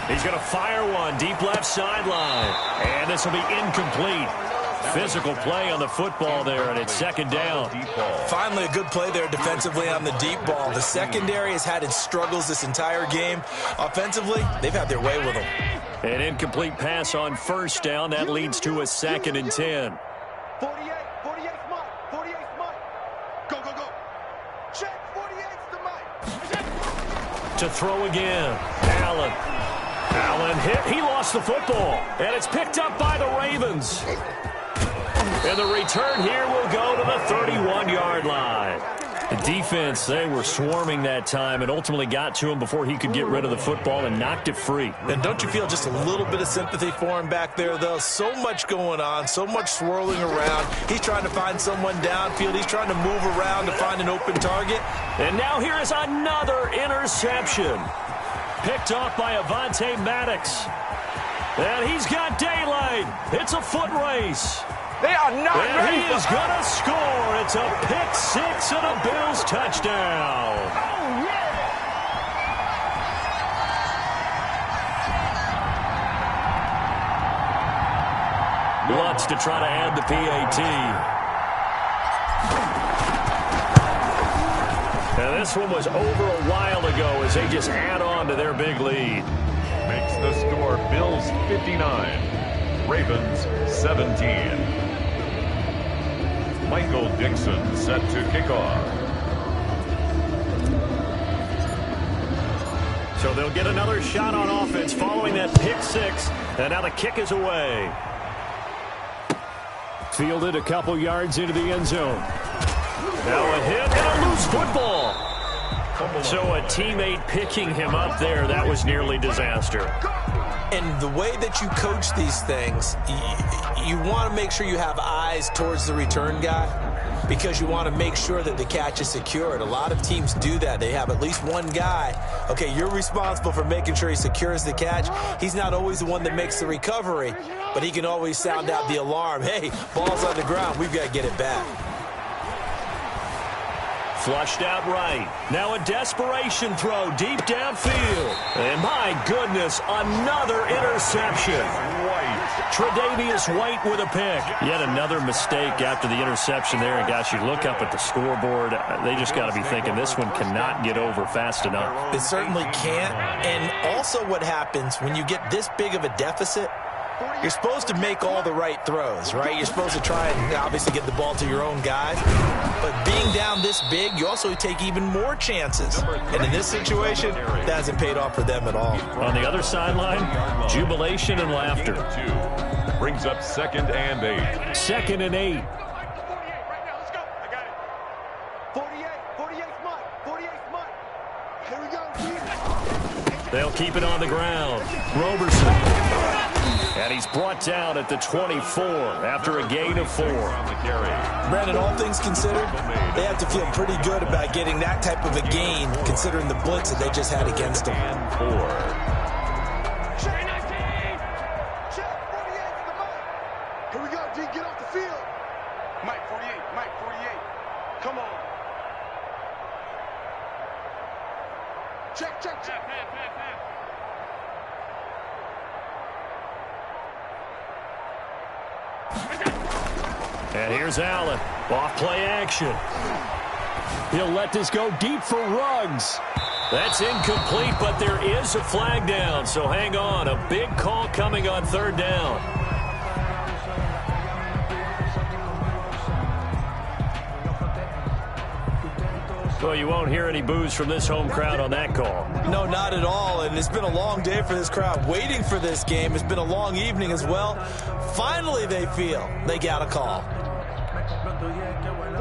He's going to fire one deep left sideline. And this will be incomplete. Physical play on the football there, and it's second down. Finally a good play there defensively on the deep ball. The secondary has had its struggles this entire game. Offensively, they've had their way with them. An incomplete pass on first down. That leads to a 2nd and 10. 48, 48 Mike, 48 Mike. Go, go, go. Check, 48's the Mike. To throw again. Allen hit. He lost the football. And it's picked up by the Ravens. And the return here will go to the 31-yard line. The defense, they were swarming that time and ultimately got to him before he could get rid of the football and knocked it free. And don't you feel just a little bit of sympathy for him back there, though? So much going on, so much swirling around. He's trying to find someone downfield. He's trying to move around to find an open target. And now here is another interception. Picked off by Avonte Maddox. And he's got daylight. It's a foot race. They are not and ready. He is going to score. It's a pick six and a Bills touchdown. Oh, yeah. Lutz to try to add the PAT. And this one was over a while ago as they just add on to their big lead. Makes the score Bills 59, Ravens 17. Michael Dixon set to kick off. So they'll get another shot on offense following that pick six. And now the kick is away. Fielded a couple yards into the end zone. Now a hit and a loose football. So a teammate picking him up there, that was nearly disaster. And the way that you coach these things, you want to make sure you have eyes towards the return guy because you want to make sure that the catch is secured. A lot of teams do that. They have at least one guy. Okay, you're responsible for making sure he secures the catch. He's not always the one that makes the recovery, but he can always sound out the alarm. Hey, ball's on the ground. We've got to get it back. Flushed out right. Now a desperation throw deep downfield. And my goodness, another interception. Tre'Davious White with a pick. Yet another mistake after the interception there. And gosh, you look up at the scoreboard, they just got to be thinking this one cannot get over fast enough. It certainly can't. And also what happens when you get this big of a deficit, you're supposed to make all the right throws, right? You're supposed to try and obviously get the ball to your own guys. But being down this big, you also take even more chances. And in this situation, that hasn't paid off for them at all. On the other sideline, jubilation and laughter. Brings up 2nd and 8. 2nd and 8. 48 right now. Let's go. I got it. 48 Mike. 48 Mike. Here we go. They'll keep it on the ground. Roberson. And he's brought down at the 24 after a gain of 4. Brandon, all things considered, they have to feel pretty good about getting that type of a gain considering the blitz that they just had against them. Check 19. Check 48 to the Mike. Here we go, D. Get off the field. Mike 48. Mike 48. Come on. Check. And here's Allen. Off play action. He'll let this go deep for Ruggs. That's incomplete, but there is a flag down. So hang on. A big call coming on 3rd down. Well, you won't hear any boos from this home crowd on that call. No, not at all. And it's been a long day for this crowd waiting for this game. It's been a long evening as well. Finally, they feel they got a call.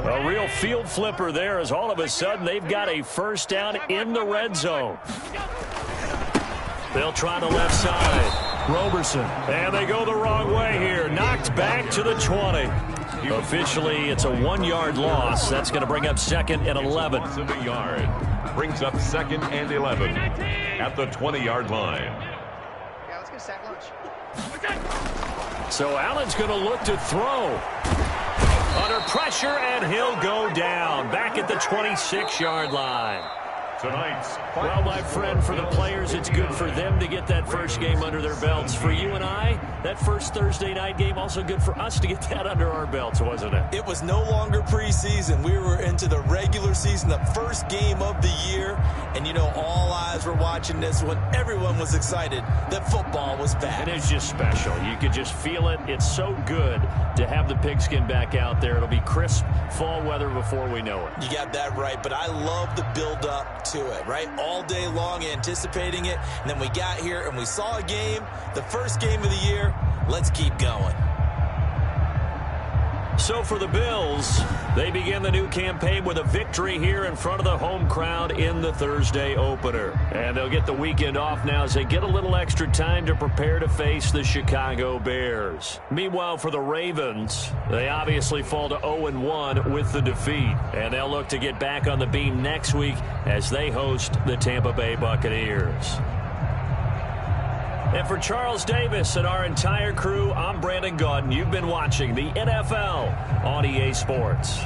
A real field flipper there as all of a sudden they've got a first down in the red zone. They'll try the left side. Roberson. And they go the wrong way here. Knocked back to the 20. Officially, it's a 1-yard loss. That's going to bring up 2nd and 11. A yard. Brings up 2nd and 11 at the 20-yard line. Yeah, let's get sack lunch. So Allen's going to look to throw. Under pressure, and he'll go down. Back at the 26-yard line. Tonight's Well, my friend, for the players, it's good for them to get that first game under their belts. For you and I, that first Thursday night game, also good for us to get that under our belts, wasn't it? It was no longer preseason. We were into the regular season, the first game of the year. And, you know, all eyes were watching this when everyone was excited that football was back. It is just special. You could just feel it. It's so good to have the pigskin back out there. It'll be crisp fall weather before we know it. You got that right, but I love the build-up to it, right? All day long anticipating it, and then we got here and we saw a game, the first game of the year. Let's keep going. So for the Bills, they begin the new campaign with a victory here in front of the home crowd in the Thursday opener. And they'll get the weekend off now as they get a little extra time to prepare to face the Chicago Bears. Meanwhile, for the Ravens, they obviously fall to 0-1 with the defeat. And they'll look to get back on the beam next week as they host the Tampa Bay Buccaneers. And for Charles Davis and our entire crew, I'm Brandon Gaudin. You've been watching the NFL on EA Sports.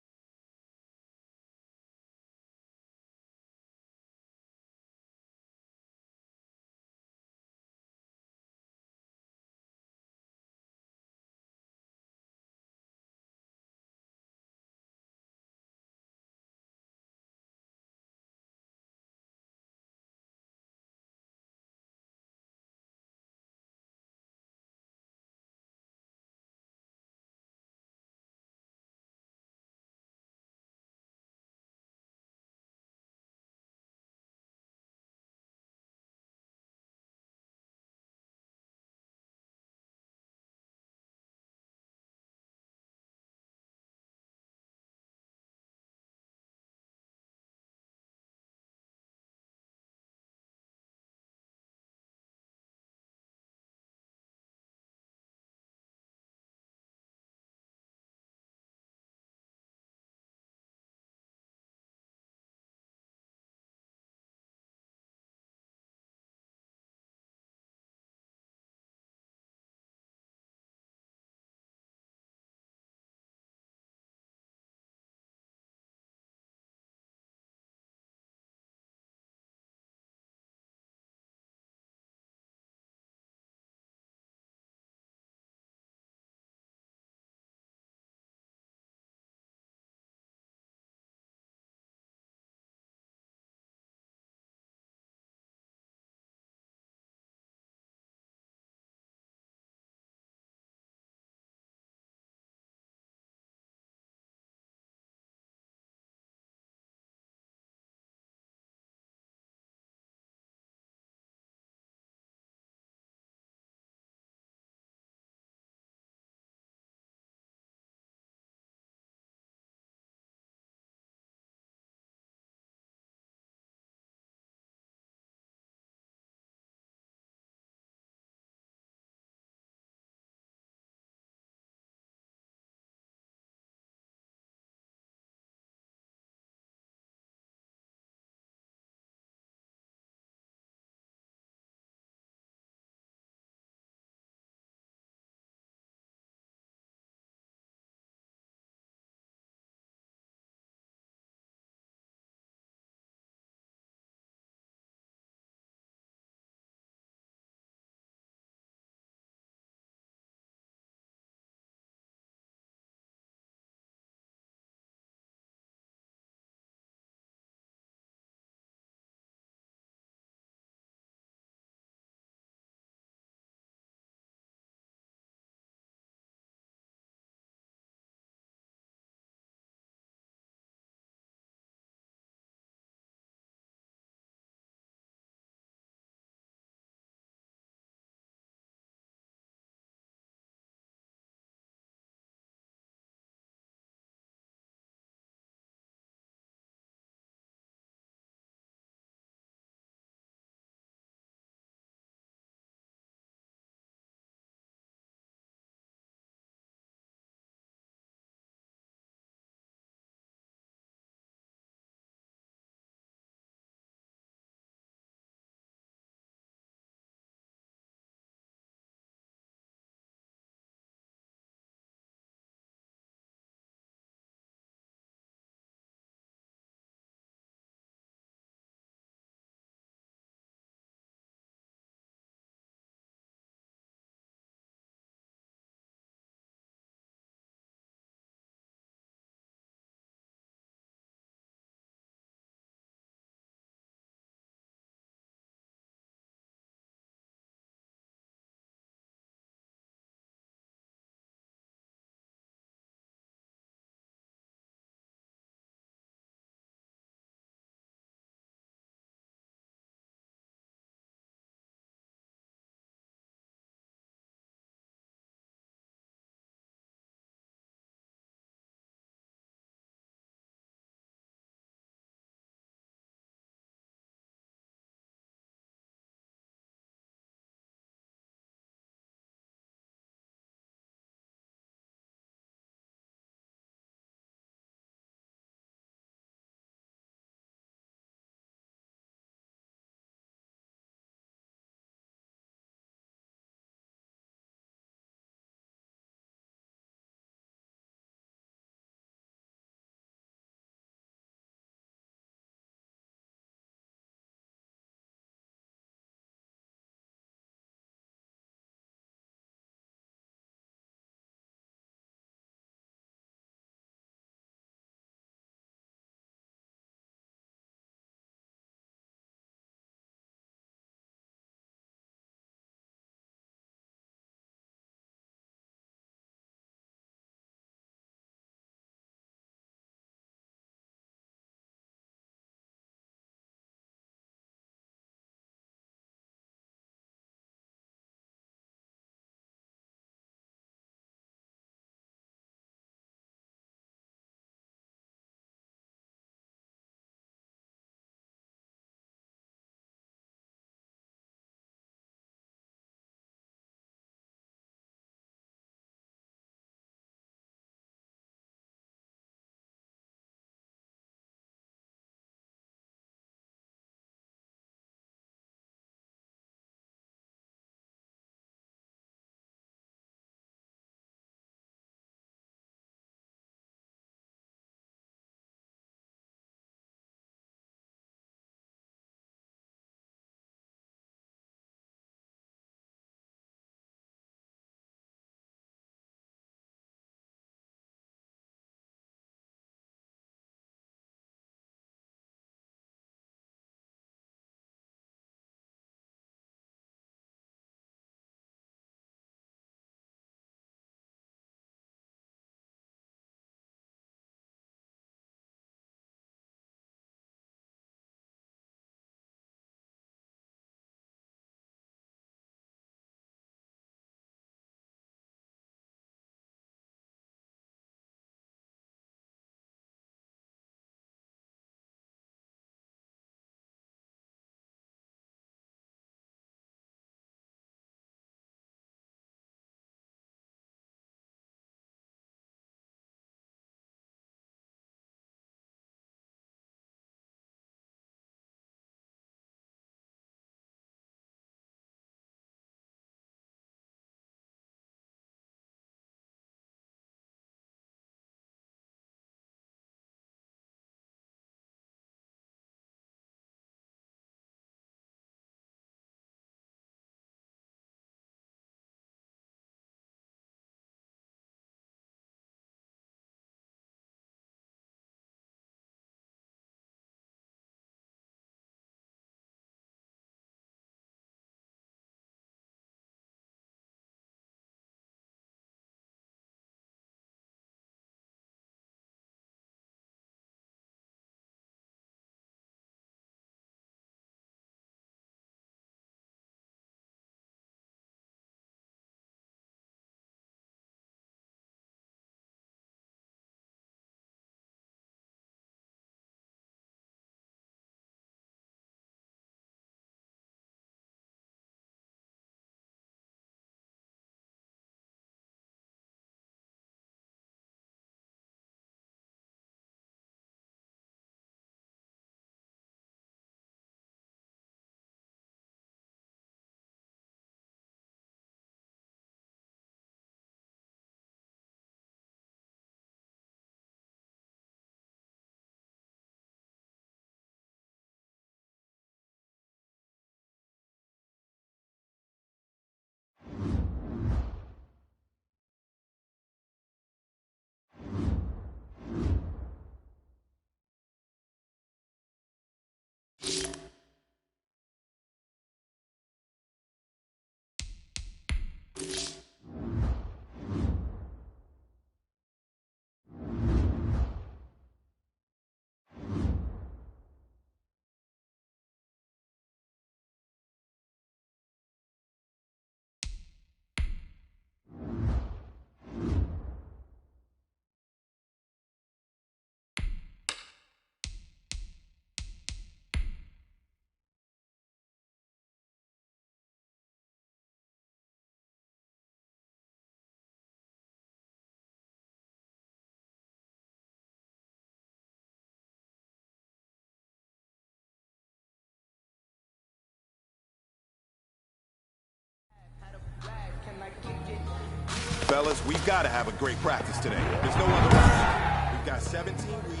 Fellas, we've got to have a great practice today. There's no other option. We've got 17 weeks.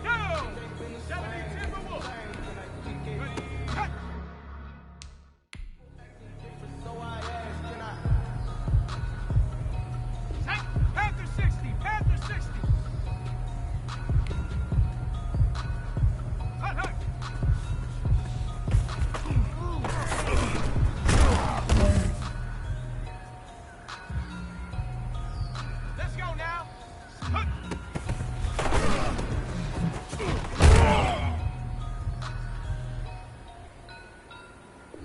Yo! 17 for Wolf. Ready, cut! Set. Panther 60. Panther 60. Hut, hut. Let's go now. Hut.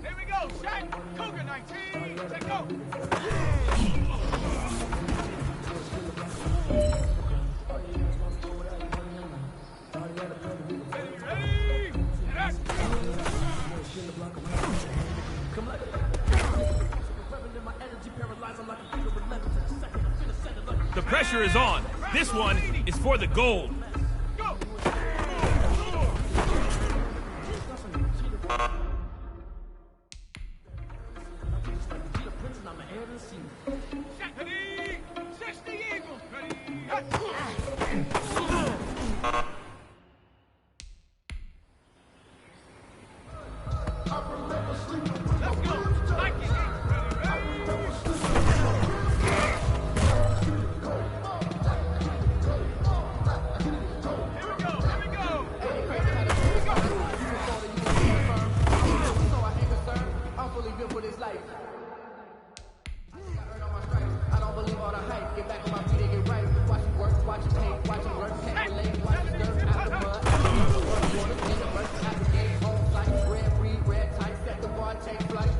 Here we go. Shot. Cougar 19. Take go. Ready? Yes. The pressure is on. This one is for the gold. Go. Ready? 60 Eagles. Ready? Hut. Let's go. Like it. Ready, ready. Here we go. Here we go. Here we go. I'm fully built for this life. I don't believe all the hype. Get back on my feet and get right. Watch it work, watch it take, watch it work, can't relate, watch it dirt out the mud. In the verse, out the gate, on site, red breed, red tight, set the bar, take flight.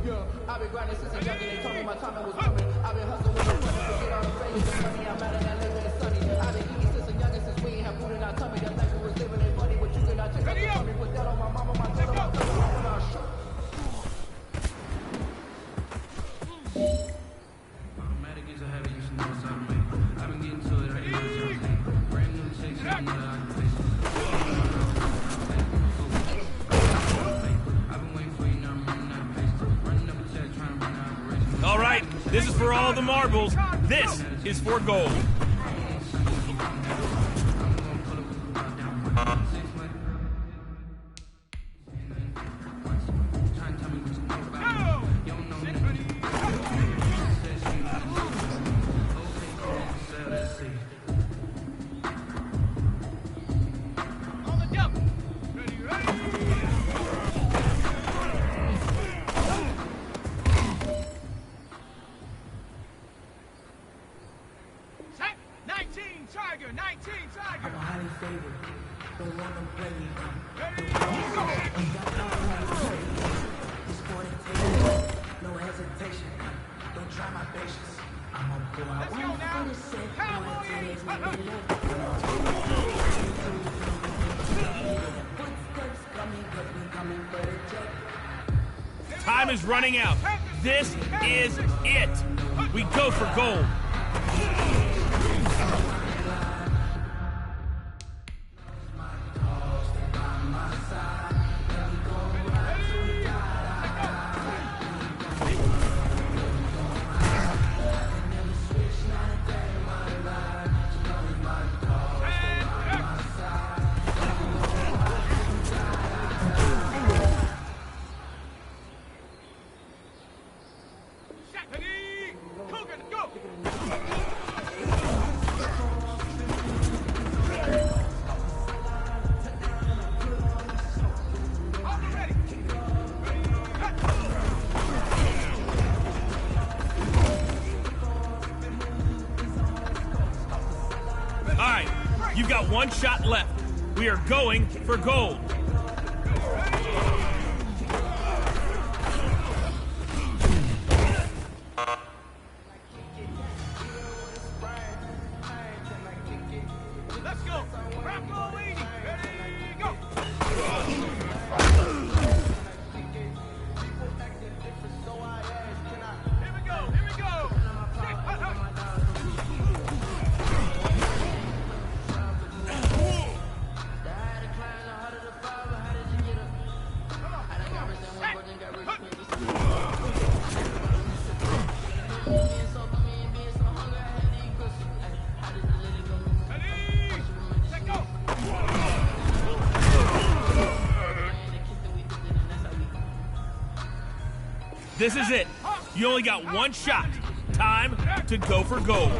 Yeah, I've been grinding since a youngin'. They told me my timing was coming. I've been hustling with the money, forget all the praise and money. I'm out of that late when it's sunny. I've been eating since a youngin', since we ain't have food in our tummy. That life we was living ain't funny, but you cannot take Ready it up. from me. Put that on my mama, my daughter, my cousin, my brother, our shirt. Automatic is a habit, you should know it's automatic. I've been getting to it, I get it. Brand new chicks, you know that I can face it. I've been waiting for you, now I'm running out of patience. Running up a check, trying to run an operation. All right, this is for all the marbles. This is for gold. On the double. Ready, ready. Set. 19 Tiger. 19 Tiger. Highly favored. Don't want them play me. Ready, go. No hesitation. Don't try my patience. I'm on board. Let's go now. Cowboy 80. Hut, hut. Footsteps coming, but we coming for the check. Time is running out. This is it. We go for gold. Ready, Cougar, go. On the ready. Ready, cut. All right, you've got one shot left. We are going for gold. Let's go. Rocco 80. Ready, go. Here we go. Here we go. Shake, hut, hut. Come on. Set. Hut. This is it. You only got one shot. Time to go for gold.